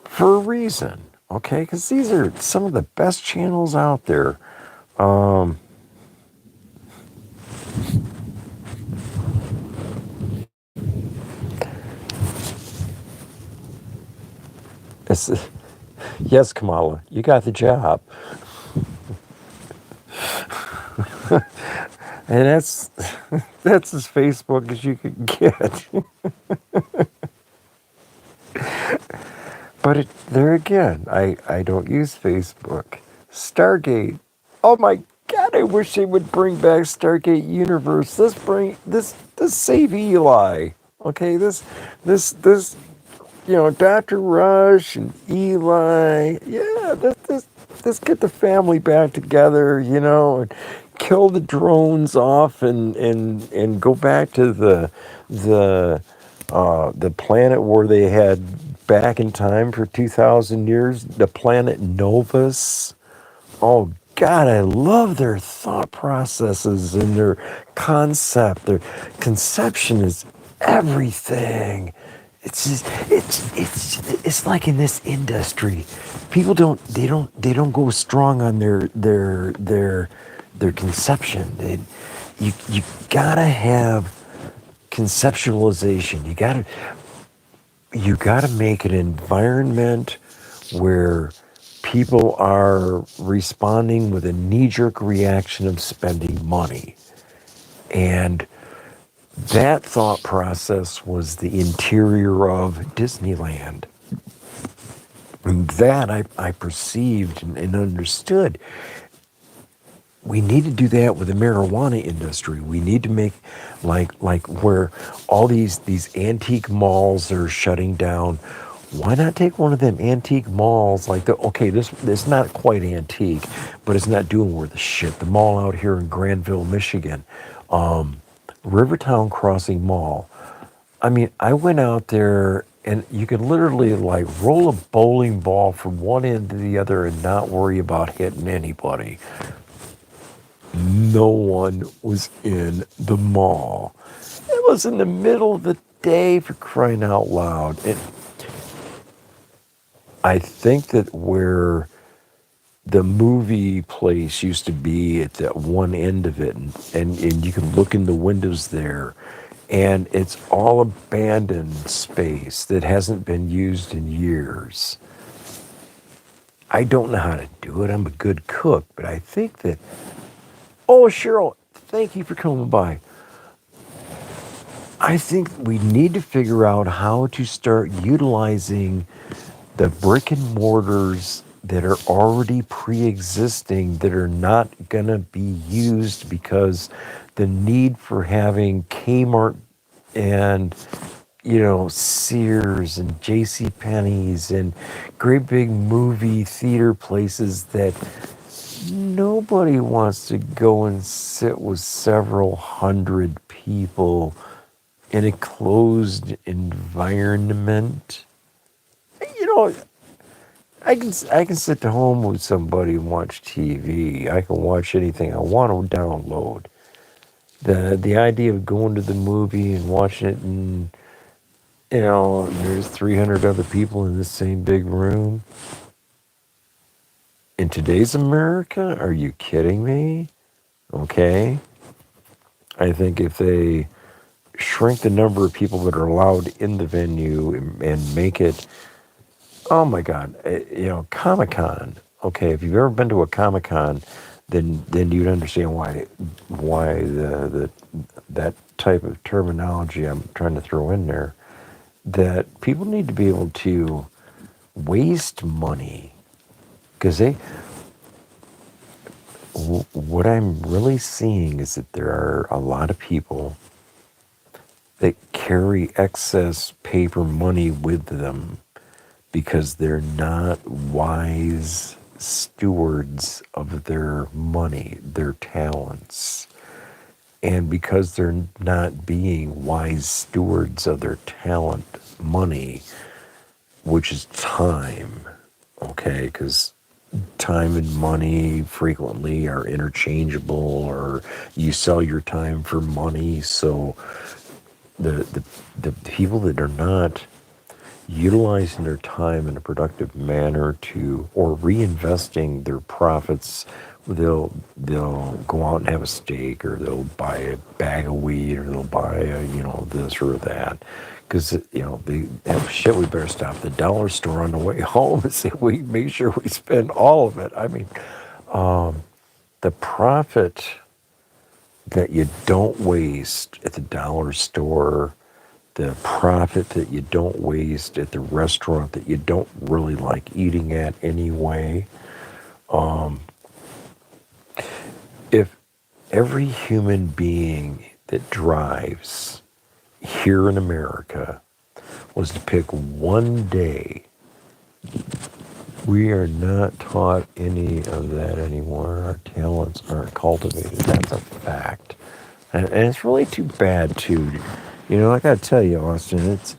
For a reason, okay? Because these are some of the best channels out there. Yes, Kamala, you got the job. And that's as Facebook as you could get. But there again, I don't use Facebook. Stargate. Oh my God! I wish they would bring back Stargate Universe. Let's save Eli. Okay, this Dr. Rush and Eli. Yeah, let's get the family back together. And kill the drones off and go back to the planet where they had back in time for 2,000 years, the planet Novus. Oh God, I love their thought processes and their concept. Their conception is everything. It's just, it's like in this industry, people don't go strong on their conception. You gotta have conceptualization. You gotta make an environment where people are responding with a knee-jerk reaction of spending money. And that thought process was the interior of Disneyland. And that I perceived and understood. We need to do that with the marijuana industry. We need to make like where all these antique malls are shutting down. Why not take one of them antique malls like this not quite antique, but it's not doing worth a shit. The mall out here in Granville, Michigan, Rivertown Crossing Mall. I mean, I went out there and you could literally like roll a bowling ball from one end to the other and not worry about hitting anybody. No one was in the mall. It was in the middle of the day, for crying out loud. And I think that where the movie place used to be at that one end of it, and you can look in the windows there, and it's all abandoned space that hasn't been used in years. I don't know how to do it. I'm a good cook, but I think that. Oh, Cheryl, thank you for coming by. I think we need to figure out how to start utilizing the brick and mortars that are already pre-existing that are not going to be used because the need for having Kmart and Sears and J.C. Penney's and great big movie theater places that nobody wants to go and sit with several hundred people in a closed environment. You know, I can sit at home with somebody and watch TV. I can watch anything I want to download. The idea of going to the movie and watching it and there's 300 other people in the same big room. In today's America, are you kidding me? Okay. I think if they shrink the number of people that are allowed in the venue and make it, oh my God, Comic Con. Okay, if you've ever been to a Comic Con, then you'd understand why the that type of terminology I'm trying to throw in there. That people need to be able to waste money because what I'm really seeing is that there are a lot of people that carry excess paper money with them because they're not wise stewards of their money, their talents. And because they're not being wise stewards of their talent, money, which is time, okay? Because time and money frequently are interchangeable, or you sell your time for money. So the people that are not utilizing their time in a productive manner or reinvesting their profits, they'll go out and have a steak, or they'll buy a bag of weed, or they'll buy this or that, because shit, we better stop at the dollar store on the way home and see we make sure we spend all of it. I mean, the profit that you don't waste at the dollar store, the profit that you don't waste at the restaurant that you don't really like eating at anyway. If every human being that drives here in America was to pick one day, we are not taught any of that anymore. Our talents aren't cultivated. That's a fact. And it's really too bad, too. You know, I got to tell you, Austin, it's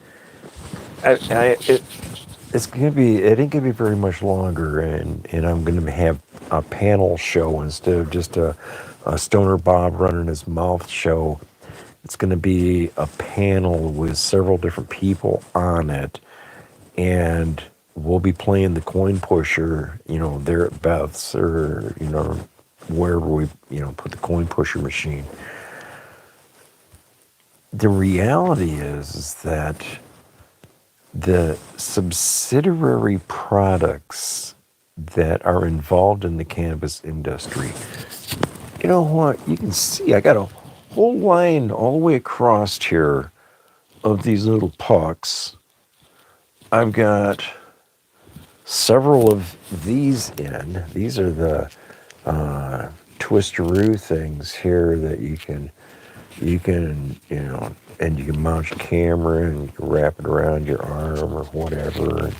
gonna be. It ain't gonna be very much longer, and I'm gonna have a panel show instead of just a Stoner Bob running his mouth show. It's gonna be a panel with several different people on it, and we'll be playing the coin pusher. You know, there at Beth's or wherever we put the coin pusher machine. The reality is that the subsidiary products that are involved in the cannabis industry, you know what? You can see I got a whole line all the way across here of these little pucks. I've got several of these in. These are the twisteroo things here that you can and you can mount your camera and you can wrap it around your arm or whatever, and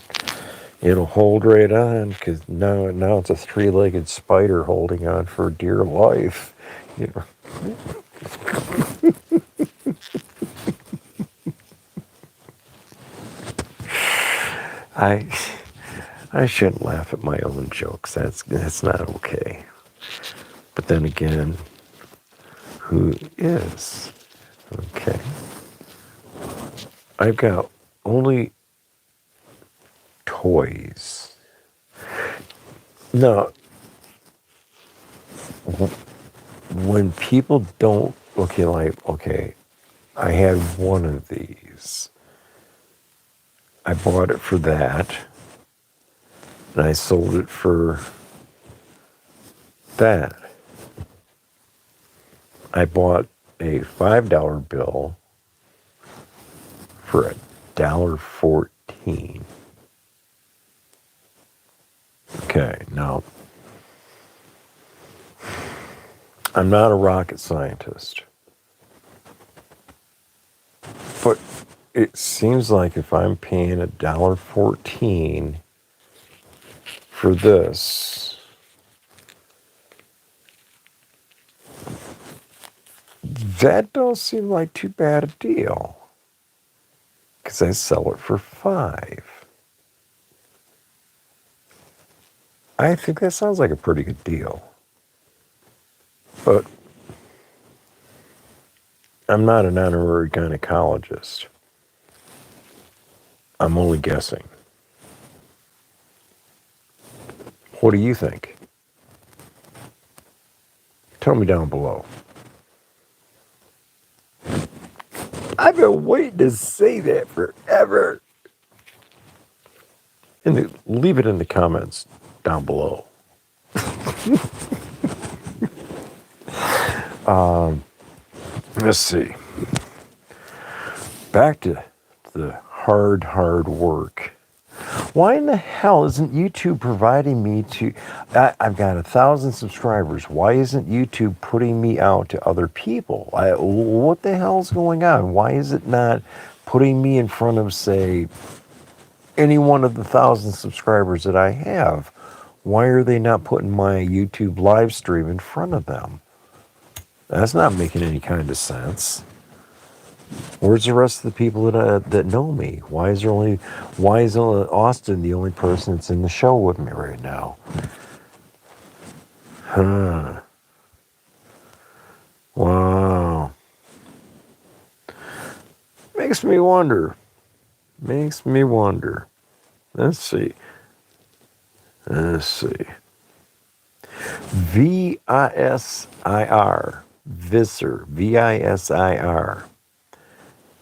it'll hold right on, because now it's a three-legged spider holding on for dear life. You know. I I shouldn't laugh at my own jokes. That's not okay. But then again, who is? Okay. I've got only toys. Now, when people don't, okay, I had one of these. I bought it for that, and I sold it for that. I bought a $5 bill for $1.14. Okay, now, I'm not a rocket scientist, but it seems like if I'm paying $1.14 for this, that don't seem like too bad a deal, because I sell it for $5. I think that sounds like a pretty good deal. But I'm not an honorary gynecologist. I'm only guessing. What do you think? Tell me down below. I've been waiting to say that forever. And leave it in the comments down below. Let's see. Back to the hard work. Why in the hell isn't YouTube providing me to... I've got 1,000 subscribers. Why isn't YouTube putting me out to other people? What the hell's going on? Why is it not putting me in front of, say, any one of the 1,000 subscribers that I have? Why are they not putting my YouTube live stream in front of them? That's not making any kind of sense. Where's the rest of the people that know me? Why is Austin the only person that's in the show with me right now? Huh. Wow. Makes me wonder. Let's see. VISIR. Visor. VISIR.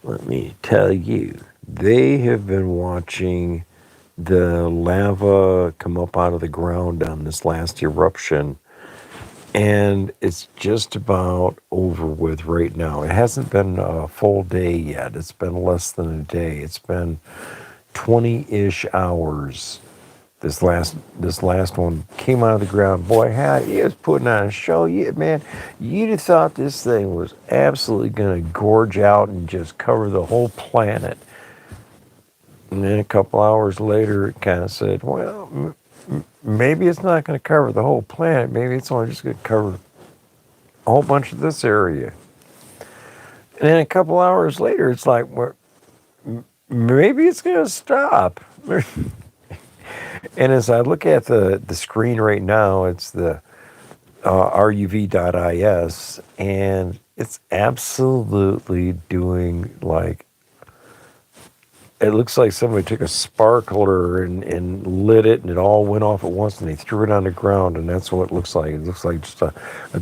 Let me tell you, they have been watching the lava come up out of the ground on this last eruption And it's just about over with right now. It hasn't been a full day yet. It's been less than a day. It's been 20-ish hours. This last one came out of the ground. Boy, how he was putting on a show. Man, you'd have thought this thing was absolutely going to gorge out and just cover the whole planet. And then a couple hours later, it kind of said, well, maybe it's not going to cover the whole planet. Maybe it's only just going to cover a whole bunch of this area. And then a couple hours later, it's like, well, maybe it's going to stop. And as I look at the screen right now, it's the ruv.is, and it's absolutely doing like, it looks like somebody took a sparkler and lit it, and it all went off at once, and they threw it on the ground, and that's what it looks like. It looks like just a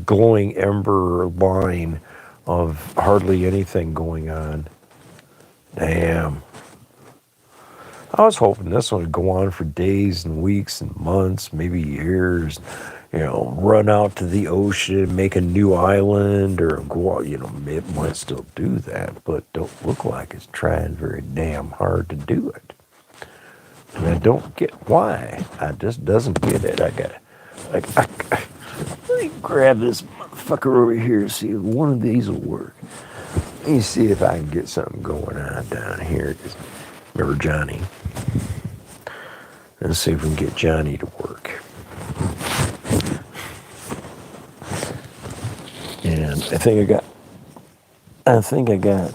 glowing ember line of hardly anything going on. Damn. I was hoping this one would go on for days and weeks and months, maybe years. Run out to the ocean, make a new island, or go out, it might still do that, but don't look like it's trying very damn hard to do it. And I don't get why. I just doesn't get it. Let me grab this motherfucker over here and see if one of these will work. Let me see if I can get something going on down here. Remember Johnny? Let's see if we can get Johnny to work. And I think I got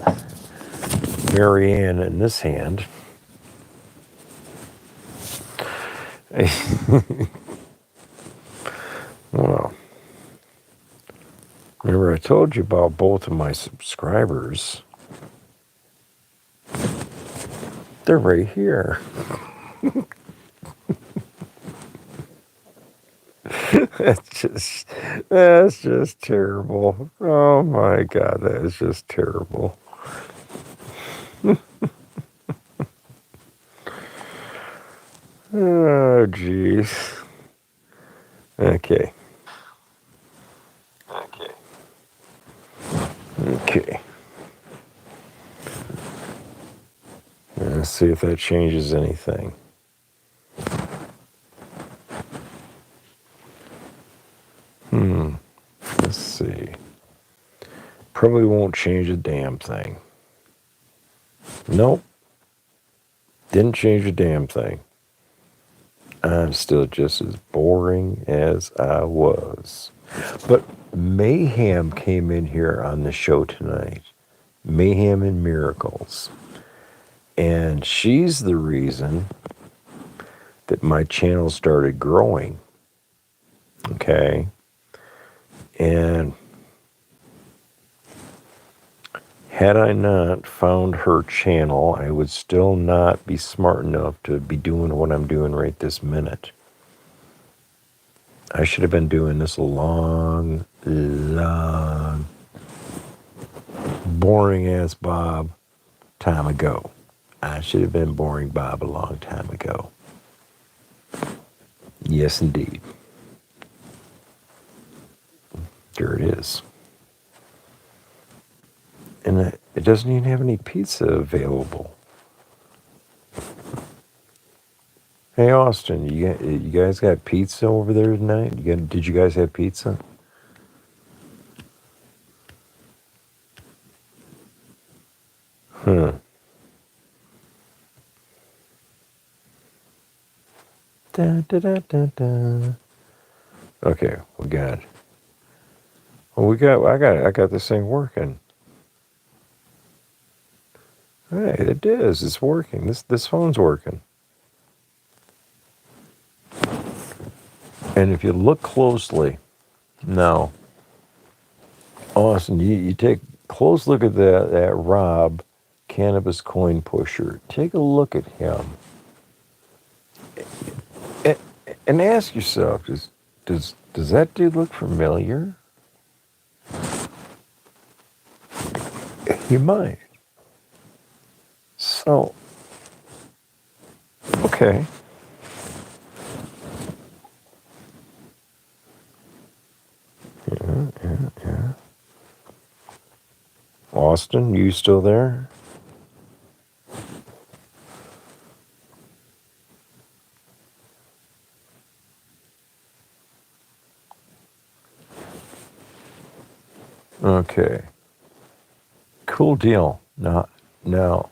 Marianne in this hand. Well, remember I told you about both of my subscribers. They're right here. That's just terrible. Oh my God, that is just terrible. Oh jeez. Okay. Let's see if that changes anything. Let's see. Probably won't change a damn thing. Nope. Didn't change a damn thing. I'm still just as boring as I was. But Mayhem came in here on the show tonight. Mayhem and Miracles. And she's the reason that my channel started growing. Okay? And had I not found her channel, I would still not be smart enough to be doing what I'm doing right this minute. I should have been doing this a long, boring ass Bob time ago. I should have been boring Bob a long time ago. Yes, indeed. There it is. And it doesn't even have any pizza available. Hey, Austin, you guys got pizza over there tonight? Did you guys have pizza? Huh. Da, da, da, da, da. Okay, we got. Well, I got this thing working. Hey, it is. It's working. This phone's working. And if you look closely, now, Austin, you take a close look at that Rob cannabis coin pusher. Take a look at him. And ask yourself, does that dude look familiar? You might. So, okay. Austin, you still there? Okay. Cool deal. Now,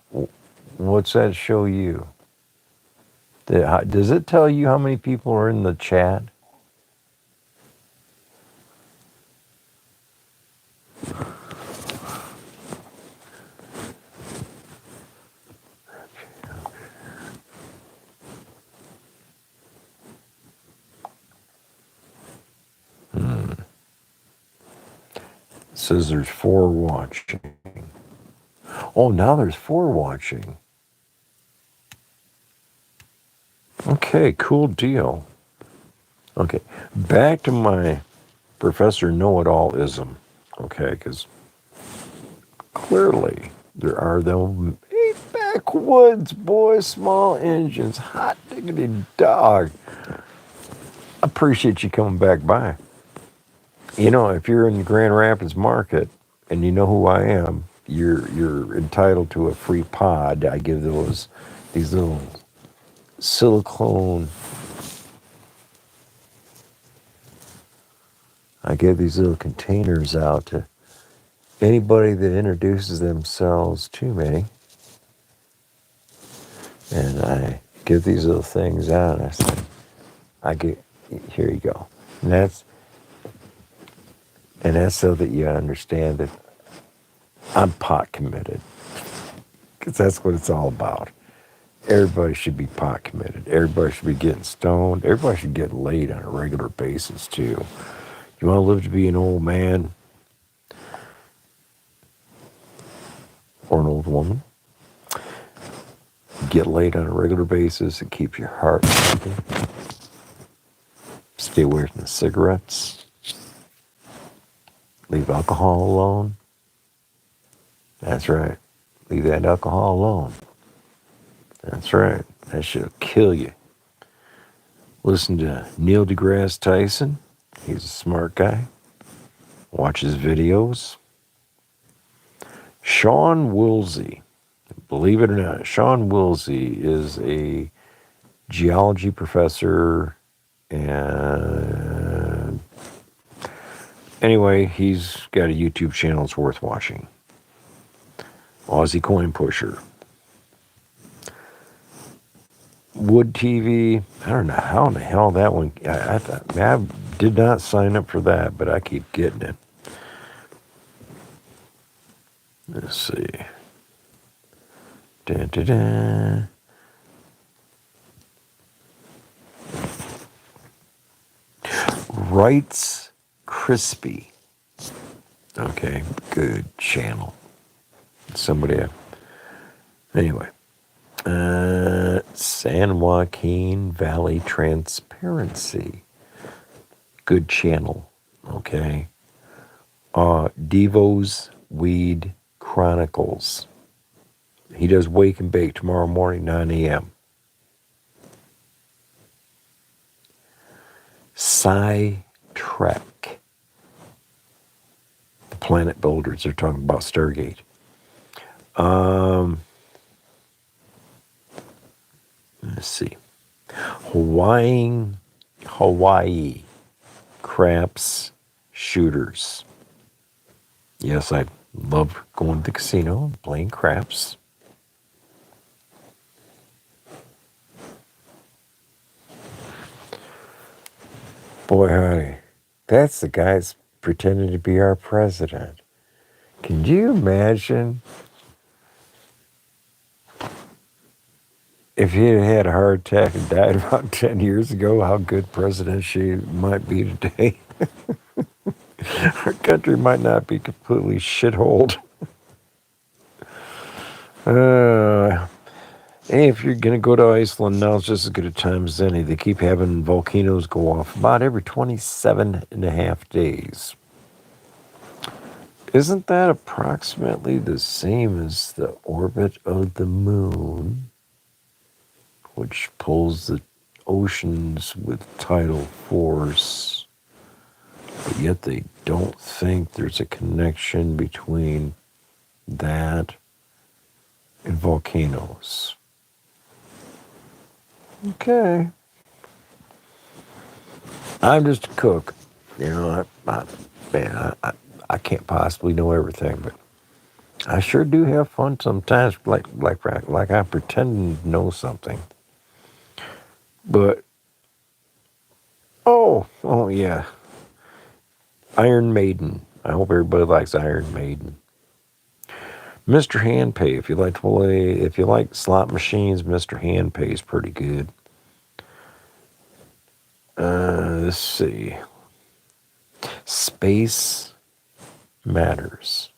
what's that show you? Does it tell you how many people are in the chat? It says there's 4 watching. Oh, now there's 4 watching. Okay, cool deal. Okay, back to my Professor Know-It-Allism. Okay, because clearly there are them backwoods, boys, small engines, hot diggity dog. Appreciate you coming back by. You know, if you're in Grand Rapids Market and you know who I am, you're entitled to a free pod. I give these little silicone. I give these little containers out to anybody that introduces themselves to me. And I give these little things out. And I say, here you go. And that's so that you understand that I'm pot committed. Because that's what it's all about. Everybody should be pot committed. Everybody should be getting stoned. Everybody should get laid on a regular basis, too. You want to live to be an old man or an old woman? Get laid on a regular basis and keep your heart pumping. Stay away from the cigarettes. Leave alcohol alone. That's right. Leave that alcohol alone. That's right. That shit'll kill you. Listen to Neil deGrasse Tyson. He's a smart guy. Watch his videos. Sean Woolsey. Believe it or not, Sean Woolsey is a geology professor, and anyway, he's got a YouTube channel that's worth watching. Aussie Coin Pusher. Wood TV. I don't know how in the hell that one. I did not sign up for that, but I keep getting it. Let's see. Da, da, da. Wrights Crispy. Okay, good channel. Somebody. Anyway. San Joaquin Valley Transparency. Good channel. Okay. Devo's Weed Chronicles. He does Wake and Bake tomorrow morning, 9 a.m. Trek. The Planet Builders. They're talking about Stargate. Let's see. Hawaii Craps Shooters. Yes, I love going to the casino and playing craps. Boy, howdy. That's the guy that's pretending to be our president. Can you imagine if he had had a heart attack and died about 10 years ago, how good president she might be today? Our country might not be completely shitholed. Hey, if you're going to go to Iceland, now it's just as good a time as any. They keep having volcanoes go off about every 27 and a half days. Isn't that approximately the same as the orbit of the moon, which pulls the oceans with tidal force, but yet they don't think there's a connection between that, and volcanoes. Okay. I'm just a cook. I can't possibly know everything, but I sure do have fun sometimes, like I'm pretending to know something. But oh yeah, Iron Maiden. I hope everybody likes Iron Maiden. Mr. Handpay. If you like slot machines, Mr. Handpay is pretty good. Let's see. Space Matters.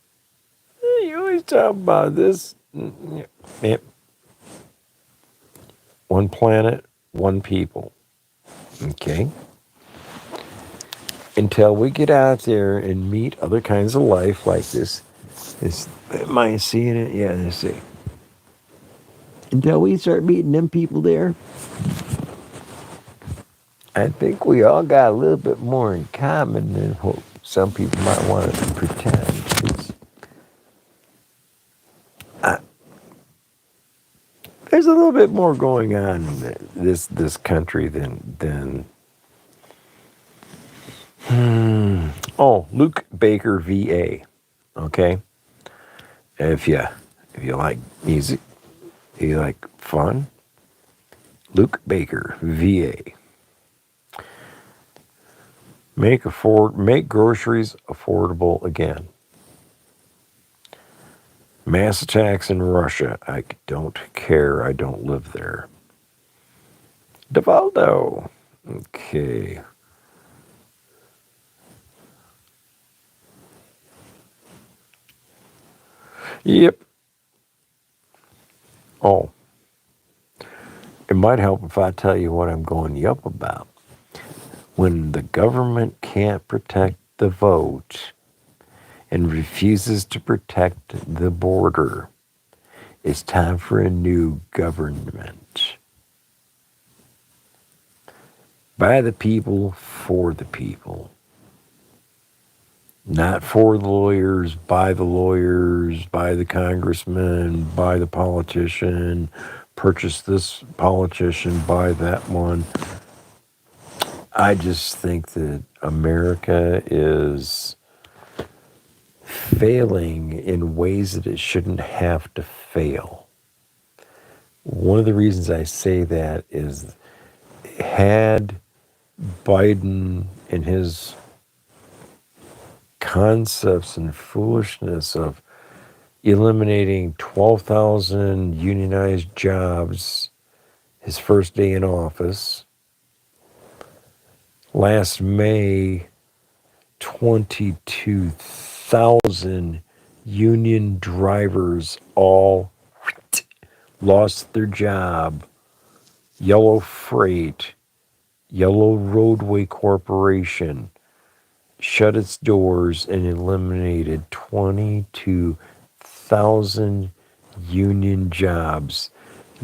You always talk about this. Yep. One planet, one people. Okay. Until we get out there and meet other kinds of life like this. Am I seeing it? Yeah, let's see. Until we start meeting them people there, I think we all got a little bit more in common than what some people might want to pretend. There's a little bit more going on in this country than Luke Baker VA. Okay, if you like music, if you like fun, Luke Baker VA. Make groceries affordable again. Mass attacks in Russia. I don't care. I don't live there. Devaldo. Okay. Yep. Oh. It might help if I tell you what I'm going yup about. When the government can't protect the vote and refuses to protect the border, it's time for a new government. By the people, for the people. Not for the lawyers, by the congressman, by the politician, purchase this politician, buy that one. I just think that America is failing in ways that it shouldn't have to fail. One of the reasons I say that is had Biden and his concepts and foolishness of eliminating 12,000 unionized jobs his first day in office, last May, 22,000 union drivers all lost their job. Yellow Freight, Yellow Roadway Corporation shut its doors and eliminated 22,000 union jobs.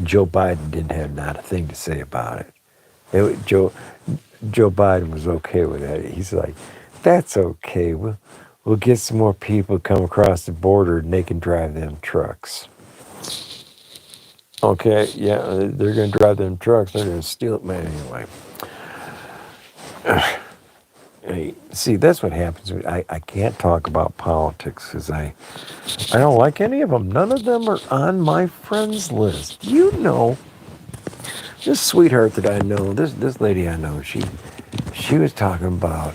Joe Biden didn't have not a thing to say about it. Joe Biden was okay with that. He's like, that's okay. We'll get some more people to come across the border and they can drive them trucks. Okay, yeah, they're going to drive them trucks. They're going to steal it, man, anyway. Hey, see, that's what happens. I can't talk about politics because I don't like any of them. None of them are on my friends list. You know, this sweetheart that I know, this lady I know, she was talking about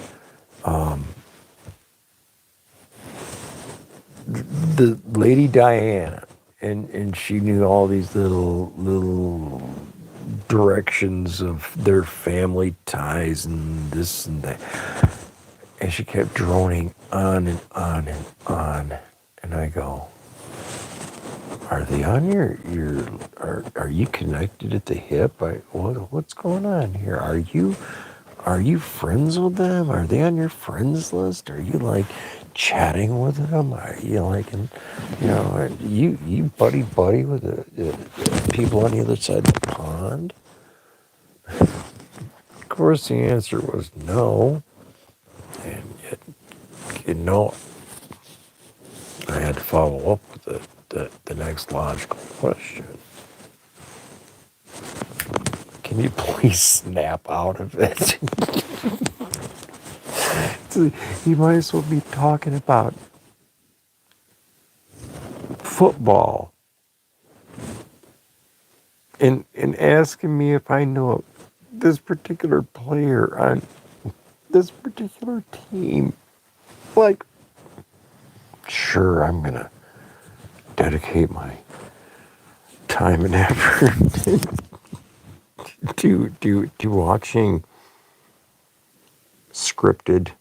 the Lady Diana, and she knew all these little directions of their family ties and this and that. And she kept droning on and on and on. And I go, are they on are you connected at the hip? What's going on here? Are you friends with them? Are they on your friends list? Are you like chatting with them? Are you like, you buddy with the people on the other side of the pond? Of course, the answer was no. And yet, I had to follow up with the next logical question. Can you please snap out of it? You might as well be talking about football and asking me if I know this particular player on this particular team. Like, sure, I'm gonna dedicate my time and effort to watching scripted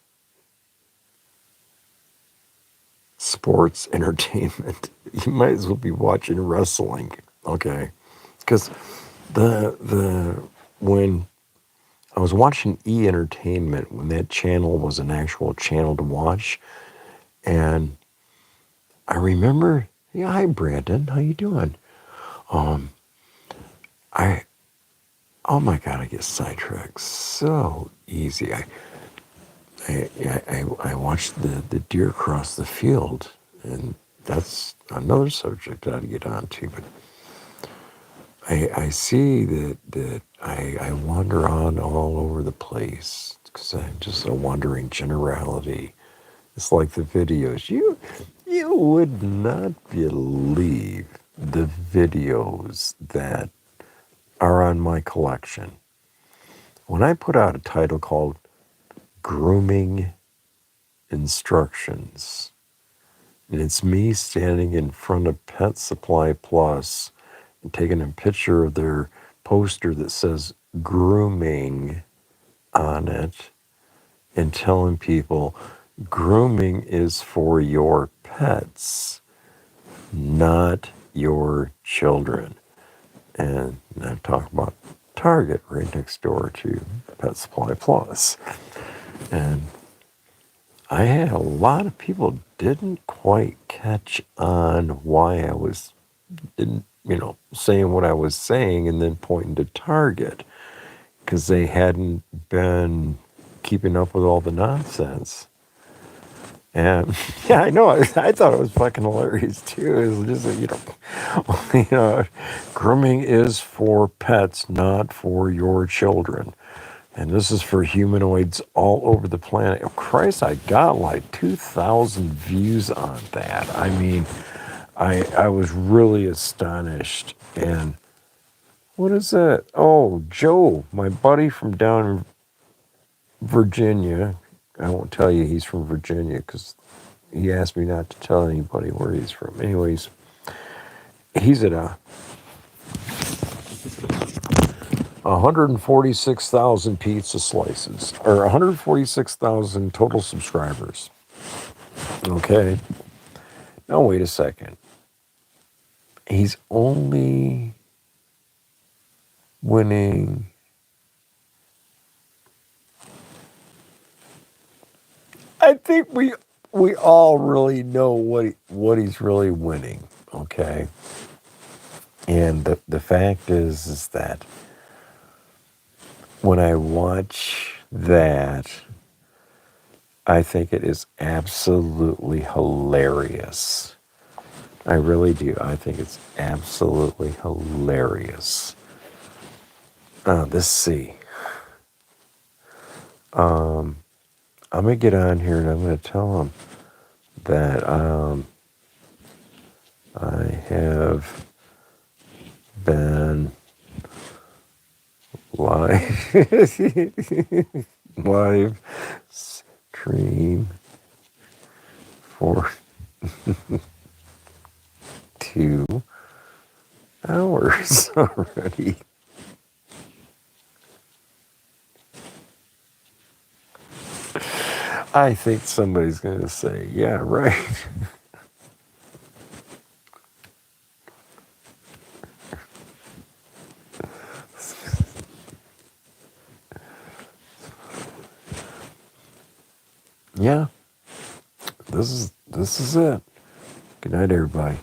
sports entertainment. You might as well be watching wrestling, okay? Because when I was watching E Entertainment, when that channel was an actual channel to watch, and I remember, yeah, hi Brandon, how you doing? I Oh my God, I get sidetracked so easy. I watched the deer cross the field, and that's another subject that I'd get onto. But I see that I wander on all over the place because I'm just a wandering generality. It's like the videos. You would not believe the videos that are on my collection. When I put out a title called Grooming Instructions, and it's me standing in front of Pet Supply Plus and taking a picture of their poster that says grooming on it and telling people grooming is for your pets, not your children. And I'm talking about Target right next door to Pet Supply Plus. And I had a lot of people didn't quite catch on why I was, saying what I was saying and then pointing to Target because they hadn't been keeping up with all the nonsense. And yeah, I know. I thought it was fucking hilarious too. It was just, grooming is for pets, not for your children. And this is for humanoids all over the planet. Oh, Christ, I got like 2,000 views on that. I mean, I was really astonished. And what is that? Oh, Joe, my buddy from down in Virginia. I won't tell you he's from Virginia because he asked me not to tell anybody where he's from. Anyways, he's at 146,000 pizza slices, or 146,000 total subscribers. Okay. Now, wait a second. He's only winning. I think we all really know what he's really winning. Okay. And the fact is that when I watch that, I think it is absolutely hilarious. I really do. I think it's absolutely hilarious. Let's see. I'm going to get on here and I'm going to tell him that I have been live stream for 2 hours already. I think somebody's going to say, yeah, right. Yeah, this is it. Good night, everybody.